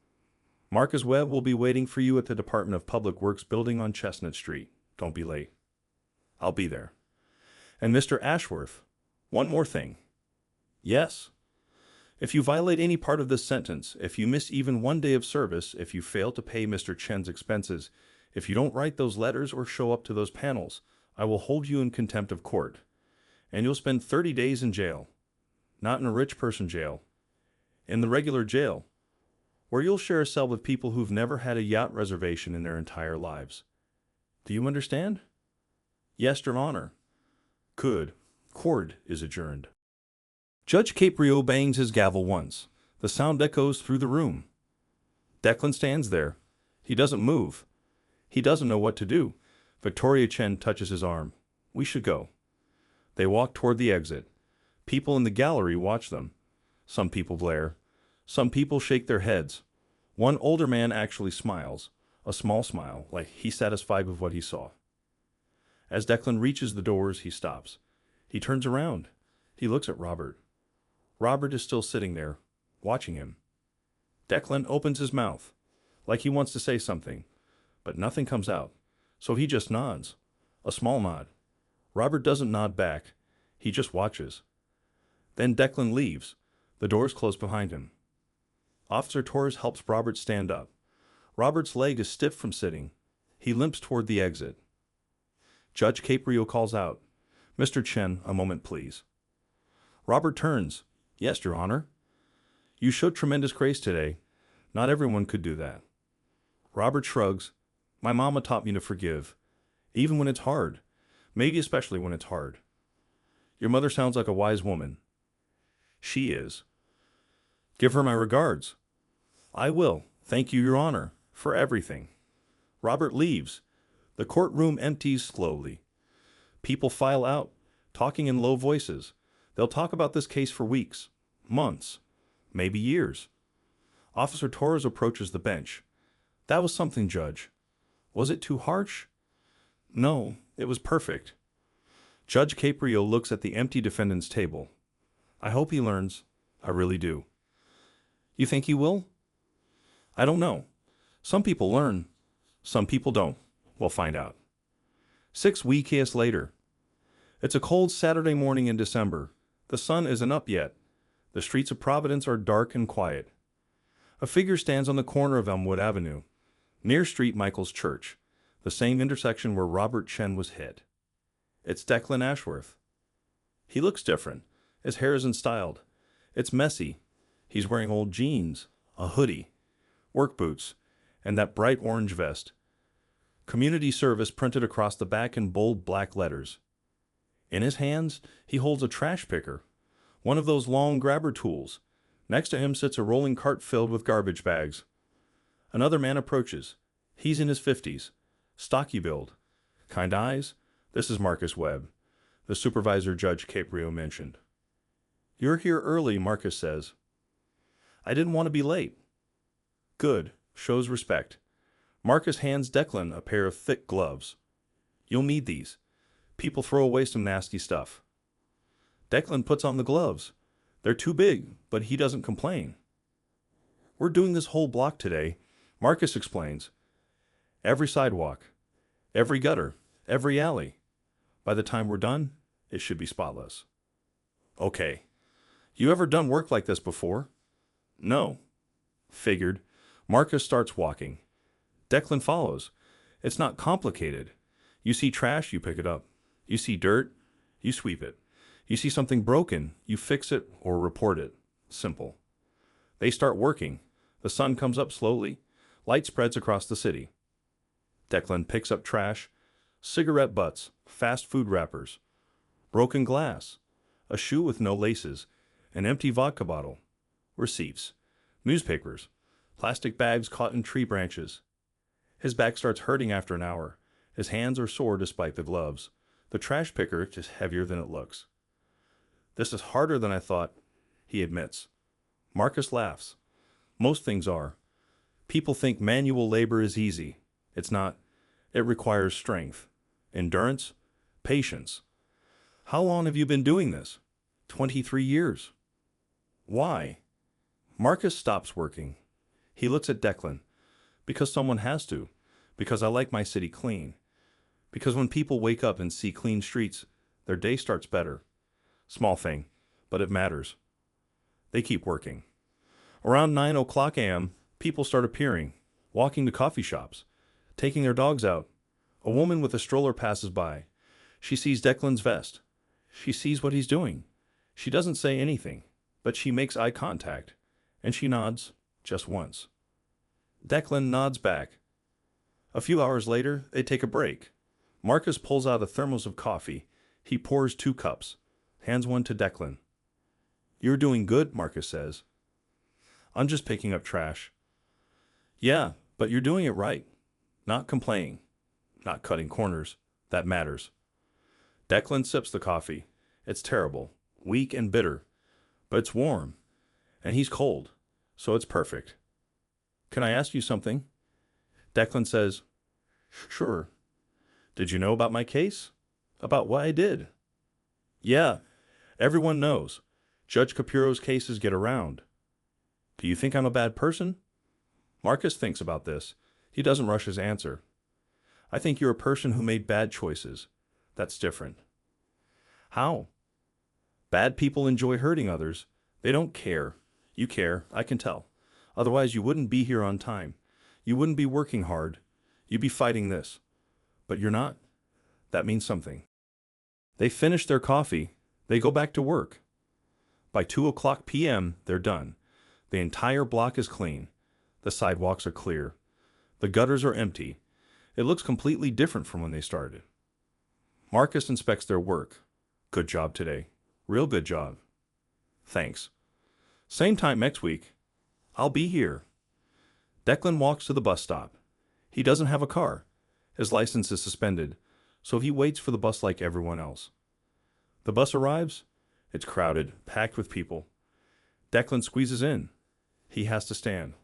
Marcus Webb will be waiting for you at the Department of Public Works building on Chestnut Street. Don't be late. I'll be there. And Mr. Ashworth, one more thing. Yes. If you violate any part of this sentence, if you miss even 1 day of service, if you fail to pay Mr. Chen's expenses, if you don't write those letters or show up to those panels, I will hold you in contempt of court. And you'll spend 30 days in jail. Not in a rich person jail. In the regular jail, where you'll share a cell with people who've never had a yacht reservation in their entire lives. Do you understand? Yes, Your Honor. Good. Court is adjourned. Judge Caprio bangs his gavel once. The sound echoes through the room. Declan stands there. He doesn't move. He doesn't know what to do. Victoria Chen touches his arm. We should go. They walk toward the exit. People in the gallery watch them. Some people glare. Some people shake their heads. One older man actually smiles. A small smile, like he's satisfied with what he saw. As Declan reaches the doors, he stops. He turns around. He looks at Robert. Robert is still sitting there, watching him. Declan opens his mouth, like he wants to say something, but nothing comes out, so he just nods. A small nod. Robert doesn't nod back. He just watches. Then Declan leaves. The doors close behind him. Officer Torres helps Robert stand up. Robert's leg is stiff from sitting. He limps toward the exit. Judge Caprio calls out, "Mr. Chen, a moment, please." Robert turns. "Yes, Your Honor." "You showed tremendous grace today. Not everyone could do that." Robert shrugs. "My mama taught me to forgive, even when it's hard, maybe especially when it's hard." "Your mother sounds like a wise woman." "She is." "Give her my regards." "I will. Thank you, Your Honor, for everything." Robert leaves. The courtroom empties slowly. People file out, talking in low voices. They'll talk about this case for weeks, months, maybe years. Officer Torres approaches the bench. "That was something, Judge. Was it too harsh?" "No, it was perfect." Judge Caprio looks at the empty defendant's table. "I hope he learns. I really do." "You think he will?" "I don't know. Some people learn. Some people don't. We'll find out." 6 weeks later. It's a cold Saturday morning in December. The sun isn't up yet. The streets of Providence are dark and quiet. A figure stands on the corner of Elmwood Avenue, near St. Michael's Church, the same intersection where Robert Chen was hit. It's Declan Ashworth. He looks different. His hair isn't styled. It's messy. He's wearing old jeans, a hoodie, work boots, and that bright orange vest. Community service printed across the back in bold black letters. In his hands, he holds a trash picker, one of those long grabber tools. Next to him sits a rolling cart filled with garbage bags. Another man approaches. He's in his 50s, stocky build, kind eyes. This is Marcus Webb, the supervisor Judge Caprio mentioned. "You're here early," Marcus says. "I didn't want to be late." "Good. Shows respect." Marcus hands Declan a pair of thick gloves. "You'll need these. People throw away some nasty stuff." Declan puts on the gloves. They're too big, but he doesn't complain. "We're doing this whole block today," Marcus explains. "Every sidewalk, every gutter, every alley. By the time we're done, it should be spotless." "Okay. You ever done work like this before?" "No." "Figured." Marcus starts walking. Declan follows. It's not complicated. You see trash, you pick it up. You see dirt, you sweep it. You see something broken, you fix it or report it. Simple. They start working. The sun comes up slowly. Light spreads across the city. Declan picks up trash, cigarette butts, fast food wrappers, broken glass, a shoe with no laces, an empty vodka bottle, receipts, newspapers, plastic bags caught in tree branches. His back starts hurting after an hour. His hands are sore despite the gloves. The trash picker is just heavier than it looks. "This is harder than I thought," he admits. Marcus laughs. "Most things are. People think manual labor is easy. It's not. It requires strength, endurance, patience." "How long have you been doing this?" 23 years. "Why?" Marcus stops working. He looks at Declan. "Because someone has to. Because I like my city clean. Because when people wake up and see clean streets, their day starts better. Small thing, but it matters." They keep working. Around 9 o'clock a.m., people start appearing, walking to coffee shops, taking their dogs out. A woman with a stroller passes by. She sees Declan's vest. She sees what he's doing. She doesn't say anything, but she makes eye contact, and she nods just once. Declan nods back. A few hours later, they take a break. Marcus pulls out a thermos of coffee. He pours 2 cups, hands one to Declan. "You're doing good," Marcus says. "I'm just picking up trash." "Yeah, but you're doing it right. Not complaining. Not cutting corners. That matters." Declan sips the coffee. It's terrible, weak and bitter, but it's warm, and he's cold, so it's perfect. "Can I ask you something?" Declan says, "Sure." "Did you know about my case? About what I did?" "Yeah. Everyone knows. Judge Caprio's cases get around. Do you think I'm a bad person? Marcus thinks about this. He doesn't rush his answer. I think you're a person who made bad choices. That's different. How? Bad people enjoy hurting others. They don't care. You care, I can tell. Otherwise, you wouldn't be here on time. You wouldn't be working hard. You'd be fighting this. But you're not. That means something. They finish their coffee. They go back to work. By 2:00 p.m., they're done. The entire block is clean. The sidewalks are clear. The gutters are empty. It looks completely different from when they started. Marcus inspects their work. Good job today. Real good job. Thanks. Same time next week. I'll be here. Declan walks to the bus stop. He doesn't have a car. His license is suspended, so he waits for the bus like everyone else. The bus arrives. It's crowded, packed with people. Declan squeezes in. He has to stand.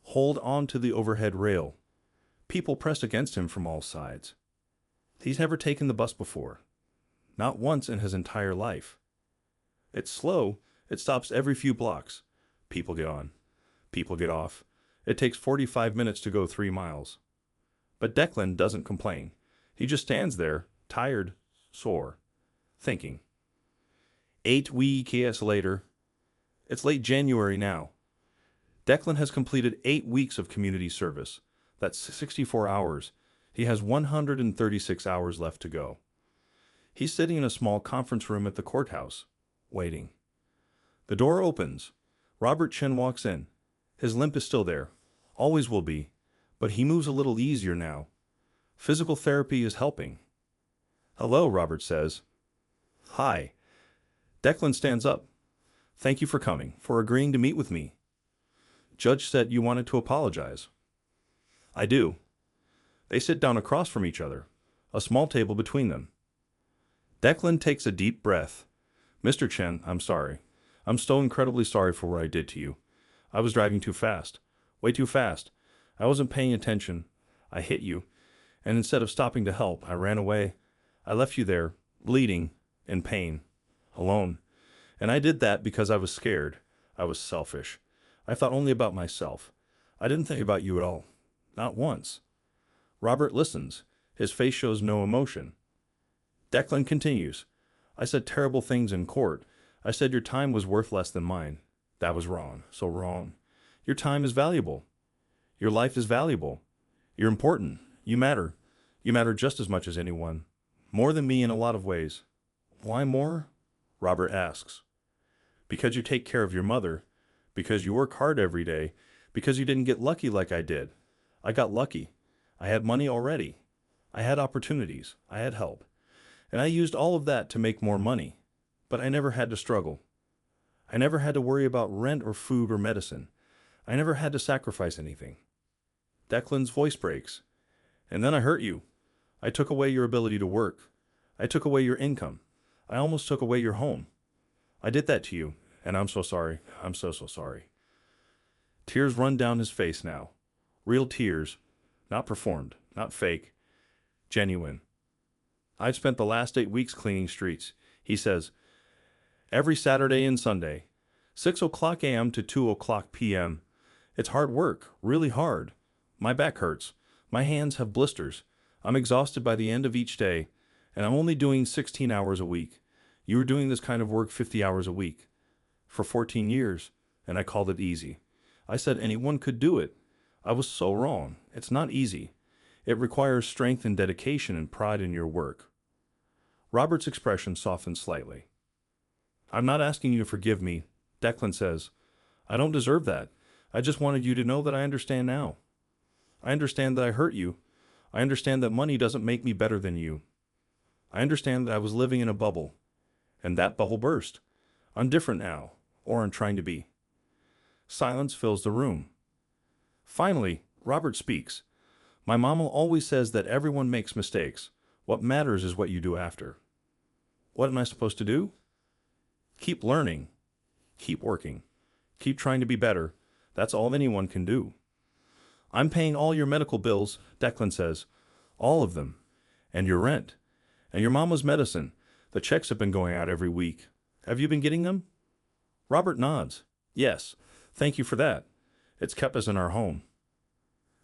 Hold on to the overhead rail. People press against him from all sides. He's never taken the bus before. Not once in his entire life. It's slow. It stops every few blocks. People get on. People get off. It takes 45 minutes to go 3 miles. But Declan doesn't complain. He just stands there, tired, sore, thinking. 8 weeks later. It's late January now. Declan has completed 8 weeks of community service. That's 64 hours. He has 136 hours left to go. He's sitting in a small conference room at the courthouse, waiting. The door opens. Robert Chen walks in. His limp is still there. Always will be. But he moves a little easier now. Physical therapy is helping. Hello, Robert says. Hi. Declan stands up. Thank you for coming, for agreeing to meet with me. Judge said you wanted to apologize. I do. They sit down across from each other, a small table between them. Declan takes a deep breath. Mr. Chen, I'm sorry. I'm so incredibly sorry for what I did to you. I was driving too fast. Way too fast. I wasn't paying attention. I hit you. And instead of stopping to help, I ran away. I left you there, bleeding, in pain, alone. And I did that because I was scared. I was selfish. I thought only about myself. I didn't think about you at all. Not once. Robert listens. His face shows no emotion. Declan continues. I said terrible things in court. I said your time was worth less than mine. That was wrong. So wrong. Your time is valuable. Your life is valuable. You're important. You matter. You matter just as much as anyone. More than me in a lot of ways. Why more? Robert asks. Because you take care of your mother. Because you work hard every day. Because you didn't get lucky like I did. I got lucky. I had money already. I had opportunities. I had help. And I used all of that to make more money. But I never had to struggle. I never had to worry about rent or food or medicine. I never had to sacrifice anything. Declan's voice breaks. And then I hurt you. I took away your ability to work. I took away your income. I almost took away your home. I did that to you, and I'm so sorry. I'm so sorry. Tears run down his face now. Real tears. Not performed. Not fake. Genuine. I've spent the last 8 weeks cleaning streets, he says. Every Saturday and Sunday. 6:00 a.m. to 2:00 p.m. It's hard work. Really hard. My back hurts. My hands have blisters. I'm exhausted by the end of each day, and I'm only doing 16 hours a week. You were doing this kind of work 50 hours a week. For 14 years, and I called it easy. I said anyone could do it. I was so wrong. It's not easy. It requires strength and dedication and pride in your work. Robert's expression softened slightly. I'm not asking you to forgive me, Declan says. I don't deserve that. I just wanted you to know that I understand now. I understand that I hurt you. I understand that money doesn't make me better than you. I understand that I was living in a bubble, and that bubble burst. I'm different now, or I'm trying to be. Silence fills the room. Finally, Robert speaks. My mama always says that everyone makes mistakes. What matters is what you do after. What am I supposed to do? Keep learning. Keep working. Keep trying to be better. That's all anyone can do. I'm paying all your medical bills, Declan says. All of them. And your rent. And your mama's medicine. The checks have been going out every week. Have you been getting them? Robert nods. Yes, thank you for that. It's kept us in our home.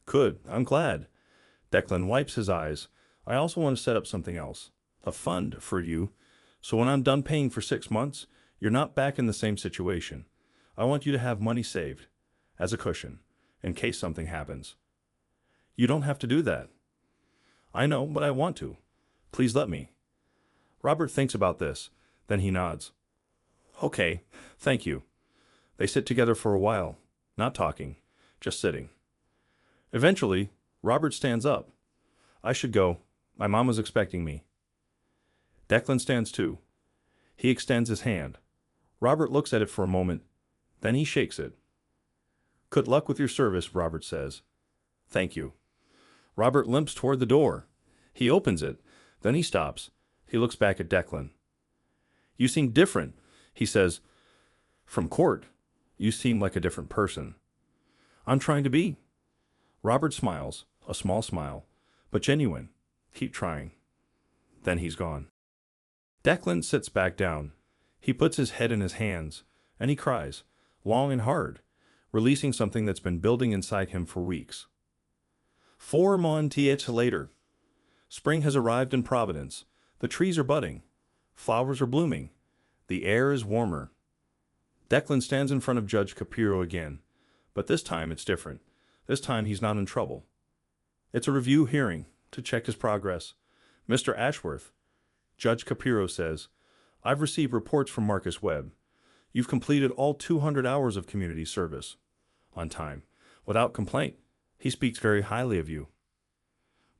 Good, I'm glad. Declan wipes his eyes. I also want to set up something else. A fund for you. So when I'm done paying for 6 months, you're not back in the same situation. I want you to have money saved, as a cushion, in case something happens. You don't have to do that. I know, but I want to. Please let me. Robert thinks about this. Then he nods. Okay, thank you. They sit together for a while, not talking, just sitting. Eventually, Robert stands up. I should go. My mom was expecting me. Declan stands too. He extends his hand. Robert looks at it for a moment. Then he shakes it. Good luck with your service, Robert says. Thank you. Robert limps toward the door. He opens it. Then he stops. He looks back at Declan. You seem different, he says. From court, you seem like a different person. I'm trying to be. Robert smiles, a small smile, but genuine. Keep trying. Then he's gone. Declan sits back down. He puts his head in his hands, and he cries, long and hard, releasing something that's been building inside him for weeks. 4 months later. Spring has arrived in Providence. The trees are budding. Flowers are blooming. The air is warmer. Declan stands in front of Judge Caprio again, but this time it's different. This time he's not in trouble. It's a review hearing to check his progress. Mr. Ashworth, Judge Caprio says, I've received reports from Marcus Webb. You've completed all 200 hours of community service. On time. Without complaint. He speaks very highly of you.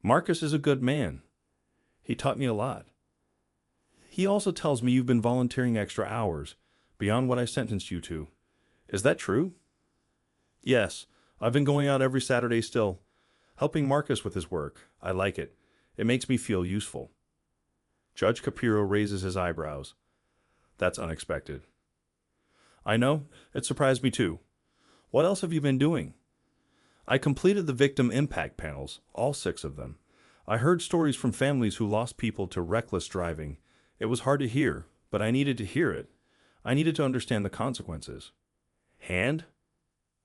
Marcus is a good man. He taught me a lot. He also tells me you've been volunteering extra hours, beyond what I sentenced you to. Is that true? Yes, I've been going out every Saturday still, helping Marcus with his work. I like it. It makes me feel useful. Judge Caprio raises his eyebrows. That's unexpected. I know, it surprised me too. What else have you been doing? I completed the victim impact panels, all 6 of them. I heard stories from families who lost people to reckless driving. It was hard to hear, but I needed to hear it. I needed to understand the consequences. And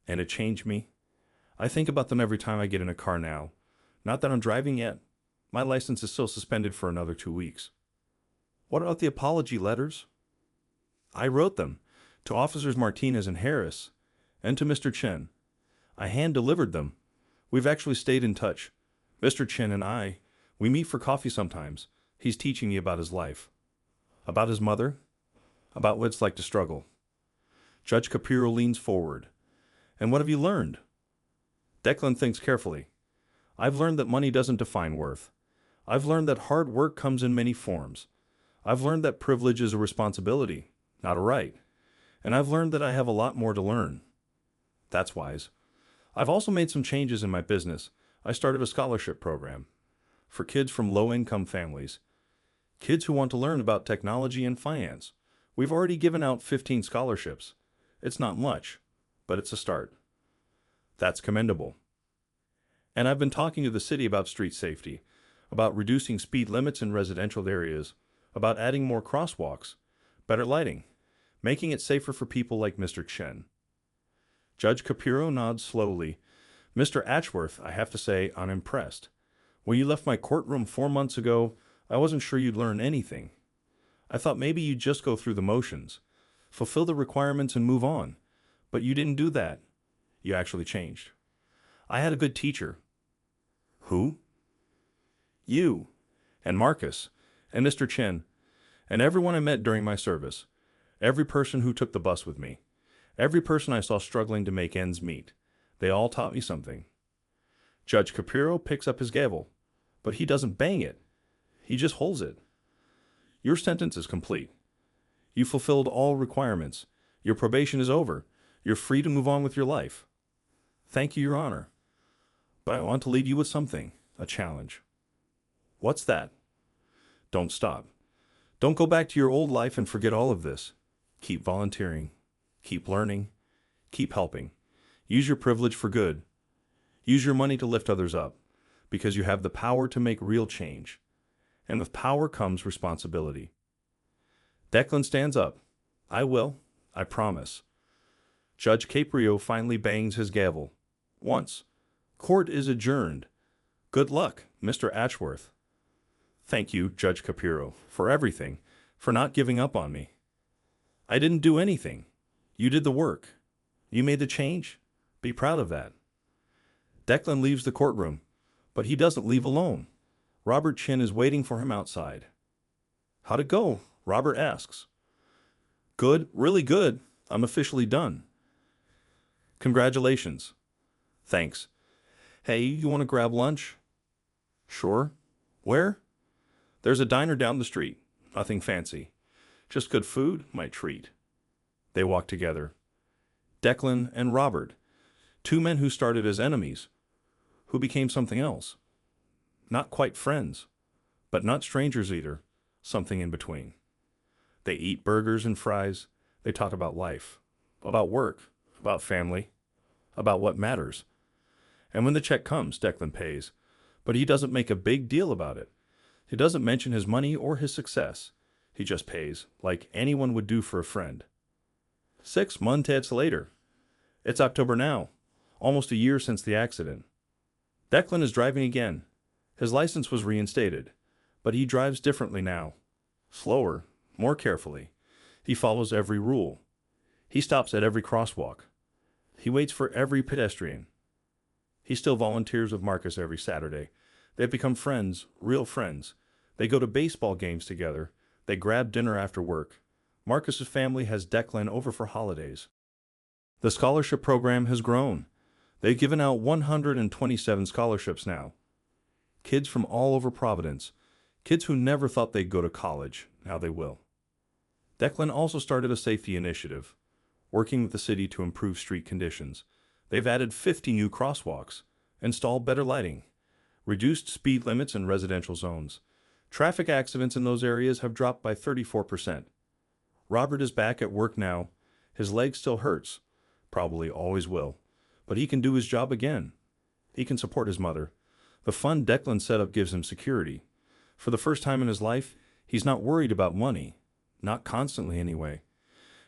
it changed me. I think about them every time I get in a car now. Not that I'm driving yet. My license is still suspended for another 2 weeks. What about the apology letters? I wrote them to Officers Martinez and Harris, and to Mr. Chen. I hand-delivered them. We've actually stayed in touch. Mr. Chen and I, we meet for coffee sometimes. He's teaching me about his life. About his mother. About what it's like to struggle. Judge Caprio leans forward. And what have you learned? Declan thinks carefully. I've learned that money doesn't define worth. I've learned that hard work comes in many forms. I've learned that privilege is a responsibility, not a right. And I've learned that I have a lot more to learn. That's wise. I've also made some changes in my business. I started a scholarship program for kids from low-income families. Kids who want to learn about technology and finance. We've already given out 15 scholarships. It's not much, but it's a start. That's commendable. And I've been talking to the city about street safety, about reducing speed limits in residential areas, about adding more crosswalks, better lighting, making it safer for people like Mr. Chen. Judge Caprio nods slowly. Mr. Ashworth, I have to say, I'm impressed. When you left my courtroom 4 months ago, I wasn't sure you'd learn anything. I thought maybe you'd just go through the motions, fulfill the requirements and move on. But you didn't do that. You actually changed. I had a good teacher. Who? You, and Marcus, and Mr. Chen, and everyone I met during my service. Every person who took the bus with me. Every person I saw struggling to make ends meet. They all taught me something. Judge Caprio picks up his gavel, but he doesn't bang it. He just holds it. Your sentence is complete. You fulfilled all requirements. Your probation is over. You're free to move on with your life. Thank you, Your Honor. But I want to leave you with something, a challenge. What's that? Don't stop. Don't go back to your old life and forget all of this. Keep volunteering. Keep learning. Keep helping. Use your privilege for good. Use your money to lift others up, because you have the power to make real change. And with power comes responsibility. Declan stands up. I will. I promise. Judge Caprio finally bangs his gavel. Once. Court is adjourned. Good luck, Mr. Ashworth. Thank you, Judge Caprio, for everything, for not giving up on me. I didn't do anything. You did the work. You made the change. Be proud of that. Declan leaves the courtroom, but he doesn't leave alone. Robert Chen is waiting for him outside. How'd it go? Robert asks. Good, really good. I'm officially done. Congratulations. Thanks. Hey, you want to grab lunch? Sure. Where? There's a diner down the street. Nothing fancy. Just good food, my treat. They walk together. Declan and Robert, two men who started as enemies, who became something else. Not quite friends, but not strangers either, something in between. They eat burgers and fries. They talk about life, about work, about family, about what matters. And when the check comes, Declan pays, but he doesn't make a big deal about it. He doesn't mention his money or his success. He just pays, like anyone would do for a friend. 6 months later. It's October now, almost a year since the accident. Declan is driving again. His license was reinstated, but he drives differently now. Slower, more carefully. He follows every rule. He stops at every crosswalk. He waits for every pedestrian. He still volunteers with Marcus every Saturday. They've become friends, real friends. They go to baseball games together. They grab dinner after work. Marcus's family has Declan over for holidays. The scholarship program has grown. They've given out 127 scholarships now. Kids from all over Providence. Kids who never thought they'd go to college. Now they will. Declan also started a safety initiative, working with the city to improve street conditions. They've added 50 new crosswalks, installed better lighting, reduced speed limits in residential zones. Traffic accidents in those areas have dropped by 34%. Robert is back at work now. His leg still hurts, probably always will, but he can do his job again. He can support his mother. The fun Declan setup gives him security. For the first time in his life, he's not worried about money, not constantly anyway.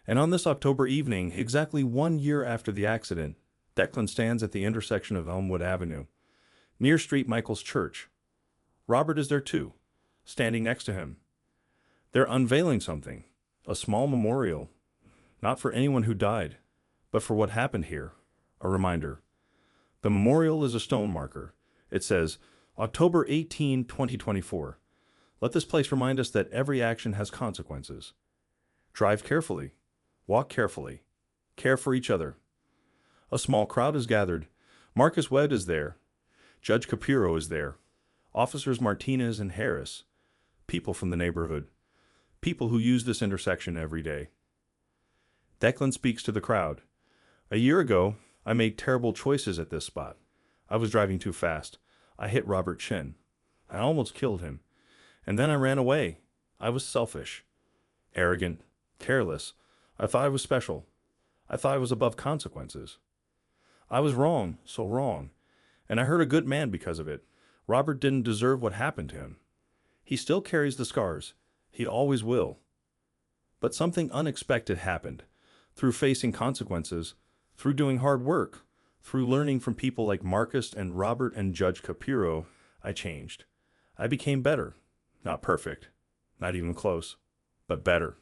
And on this October evening, exactly 1 year after the accident, Declan stands at the intersection of Elmwood Avenue, near St. Michael's Church. Robert is there too, standing next to him. They're unveiling something, a small memorial, not for anyone who died, but for what happened here, a reminder. The memorial is a stone marker. It says, October 18, 2024. Let this place remind us that every action has consequences. Drive carefully. Walk carefully. Care for each other. A small crowd is gathered. Marcus Webb is there. Judge Caprio is there. Officers Martinez and Harris. People from the neighborhood. People who use this intersection every day. Declan speaks to the crowd. A year ago, I made terrible choices at this spot. I was driving too fast. I hit Robert Chen. I almost killed him. And then I ran away. I was selfish, arrogant, careless. I thought I was special. I thought I was above consequences. I was wrong, so wrong. And I hurt a good man because of it. Robert didn't deserve what happened to him. He still carries the scars. He always will. But something unexpected happened. Through facing consequences, through doing hard work, through learning from people like Marcus and Robert and Judge Caprio, I changed. I became better. Not perfect. Not even close. But better.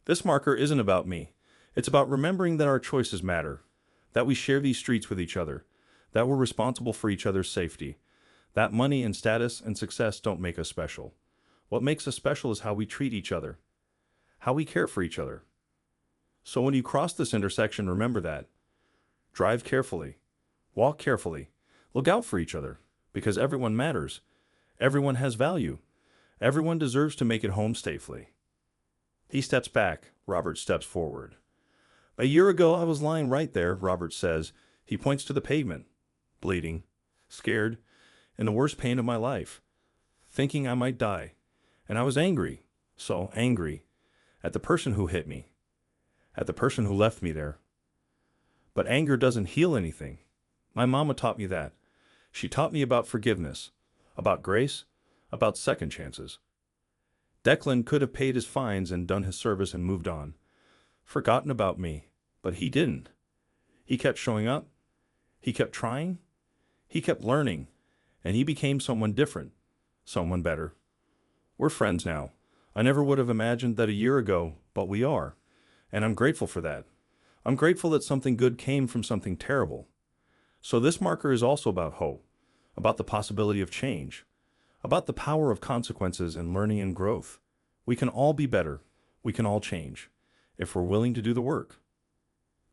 This marker isn't about me. It's about remembering that our choices matter. That we share these streets with each other. That we're responsible for each other's safety. That money and status and success don't make us special. What makes us special is how we treat each other. How we care for each other. So when you cross this intersection, remember that. Drive carefully. Walk carefully. Look out for each other. Because everyone matters. Everyone has value. Everyone deserves to make it home safely. He steps back. Robert steps forward. A year ago, I was lying right there, Robert says. He points to the pavement. Bleeding. Scared. In the worst pain of my life. Thinking I might die. And I was angry. So angry. At the person who hit me. At the person who left me there. But anger doesn't heal anything. My mama taught me that. She taught me about forgiveness. About grace. About second chances. Declan could have paid his fines and done his service and moved on. forgotten about me. But he didn't. He kept showing up. He kept trying. He kept learning. And he became someone different. Someone better. We're friends now. I never would have imagined that a year ago, but we are. And I'm grateful for that. I'm grateful that something good came from something terrible. So this marker is also about hope, about the possibility of change, about the power of consequences and learning and growth. We can all be better. We can all change, if we're willing to do the work.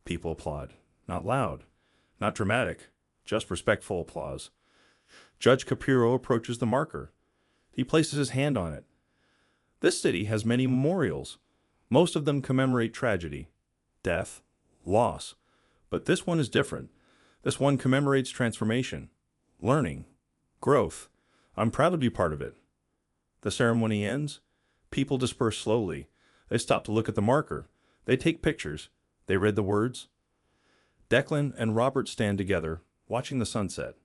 People applaud. Not loud, not dramatic, just respectful applause. Judge Caprio approaches the marker. He places his hand on it. This city has many memorials. Most of them commemorate tragedy, death, loss. But this one is different. This one commemorates transformation, learning, growth. I'm proud to be part of it. The ceremony ends. People disperse slowly. They stop to look at the marker. They take pictures. They read the words. Declan and Robert stand together, watching the sunset.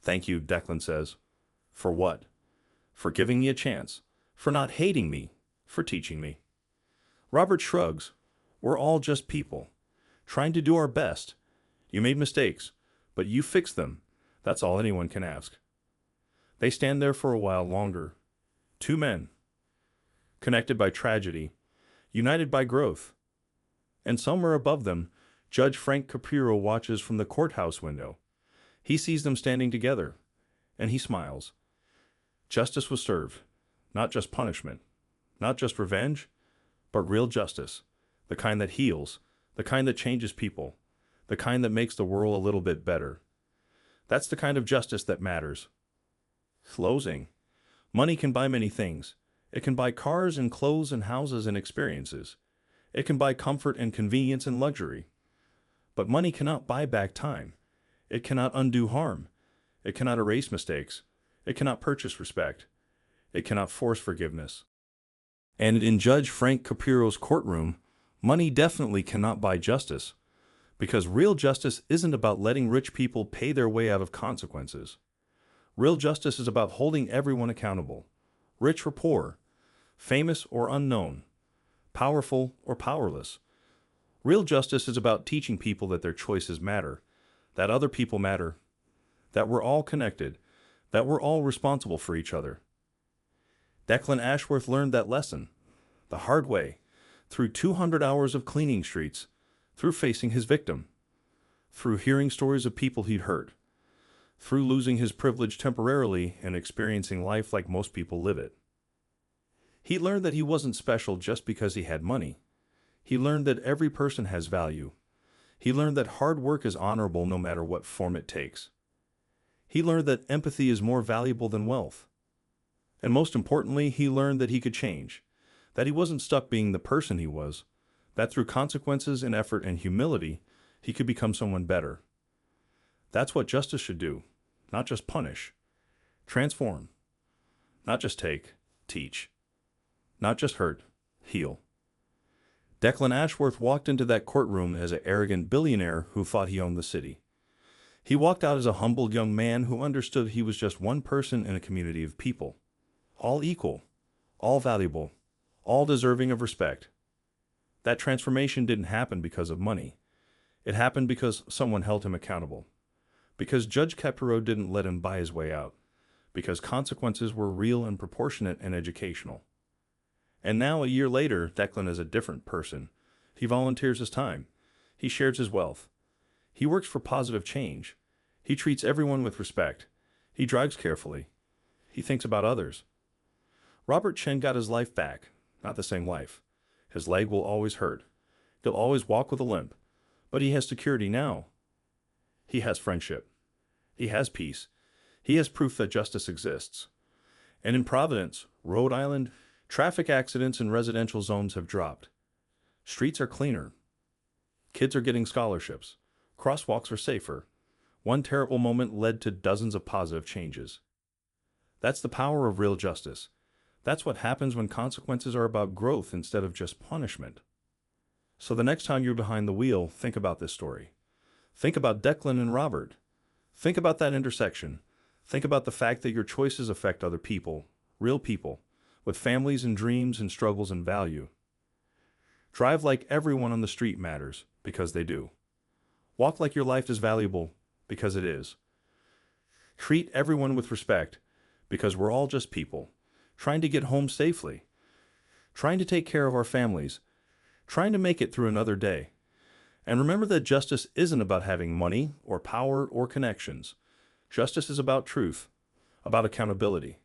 Thank you, Declan says. For what? For giving me a chance. For not hating me. For teaching me. Robert shrugs. We're all just people, trying to do our best. You made mistakes, but you fixed them. That's all anyone can ask. They stand there for a while longer. Two men, connected by tragedy, united by growth. And somewhere above them, Judge Frank Caprio watches from the courthouse window. He sees them standing together, and he smiles. Justice was served, not just punishment, not just revenge, but real justice, the kind that heals, the kind that changes people, the kind that makes the world a little bit better. That's the kind of justice that matters. Closing. Money can buy many things. It can buy cars and clothes and houses and experiences. It can buy comfort and convenience and luxury. But money cannot buy back time. It cannot undo harm. It cannot erase mistakes. It cannot purchase respect. It cannot force forgiveness. And in Judge Frank Caprio's courtroom, money definitely cannot buy justice, because real justice isn't about letting rich people pay their way out of consequences. Real justice is about holding everyone accountable, rich or poor, famous or unknown, powerful or powerless. Real justice is about teaching people that their choices matter, that other people matter, that we're all connected, that we're all responsible for each other. Declan Ashworth learned that lesson, the hard way, through 200 hours of cleaning streets, through facing his victim, through hearing stories of people he'd hurt, through losing his privilege temporarily and experiencing life like most people live it. He learned that he wasn't special just because he had money. He learned that every person has value. He learned that hard work is honorable no matter what form it takes. He learned that empathy is more valuable than wealth. And most importantly, he learned that he could change, that he wasn't stuck being the person he was, that through consequences and effort and humility, he could become someone better. That's what justice should do, not just punish. Transform. Not just take, teach. Not just hurt, heal. Declan Ashworth walked into that courtroom as an arrogant billionaire who thought he owned the city. He walked out as a humble young man who understood he was just one person in a community of people. All equal, all valuable, all deserving of respect. That transformation didn't happen because of money. It happened because someone held him accountable. Because Judge Caprio didn't let him buy his way out. Because consequences were real and proportionate and educational. And now, a year later, Declan is a different person. He volunteers his time. He shares his wealth. He works for positive change. He treats everyone with respect. He drives carefully. He thinks about others. Robert Chen got his life back. Not the same life. His leg will always hurt. He'll always walk with a limp. But he has security now. He has friendship. He has peace. He has proof that justice exists. And in Providence, Rhode Island, traffic accidents in residential zones have dropped. Streets are cleaner. Kids are getting scholarships. Crosswalks are safer. One terrible moment led to dozens of positive changes. That's the power of real justice. That's what happens when consequences are about growth instead of just punishment. So the next time you're behind the wheel, think about this story. Think about Declan and Robert. Think about that intersection. Think about the fact that your choices affect other people, real people, with families and dreams and struggles and value. Drive like everyone on the street matters, because they do. Walk like your life is valuable, because it is. Treat everyone with respect, because we're all just people, trying to get home safely, trying to take care of our families, trying to make it through another day. And remember that justice isn't about having money or power or connections. Justice is about truth, about accountability,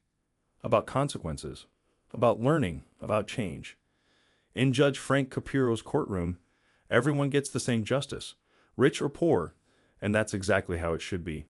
about consequences, about learning, about change. In Judge Frank Caprio's courtroom, everyone gets the same justice, rich or poor, and that's exactly how it should be.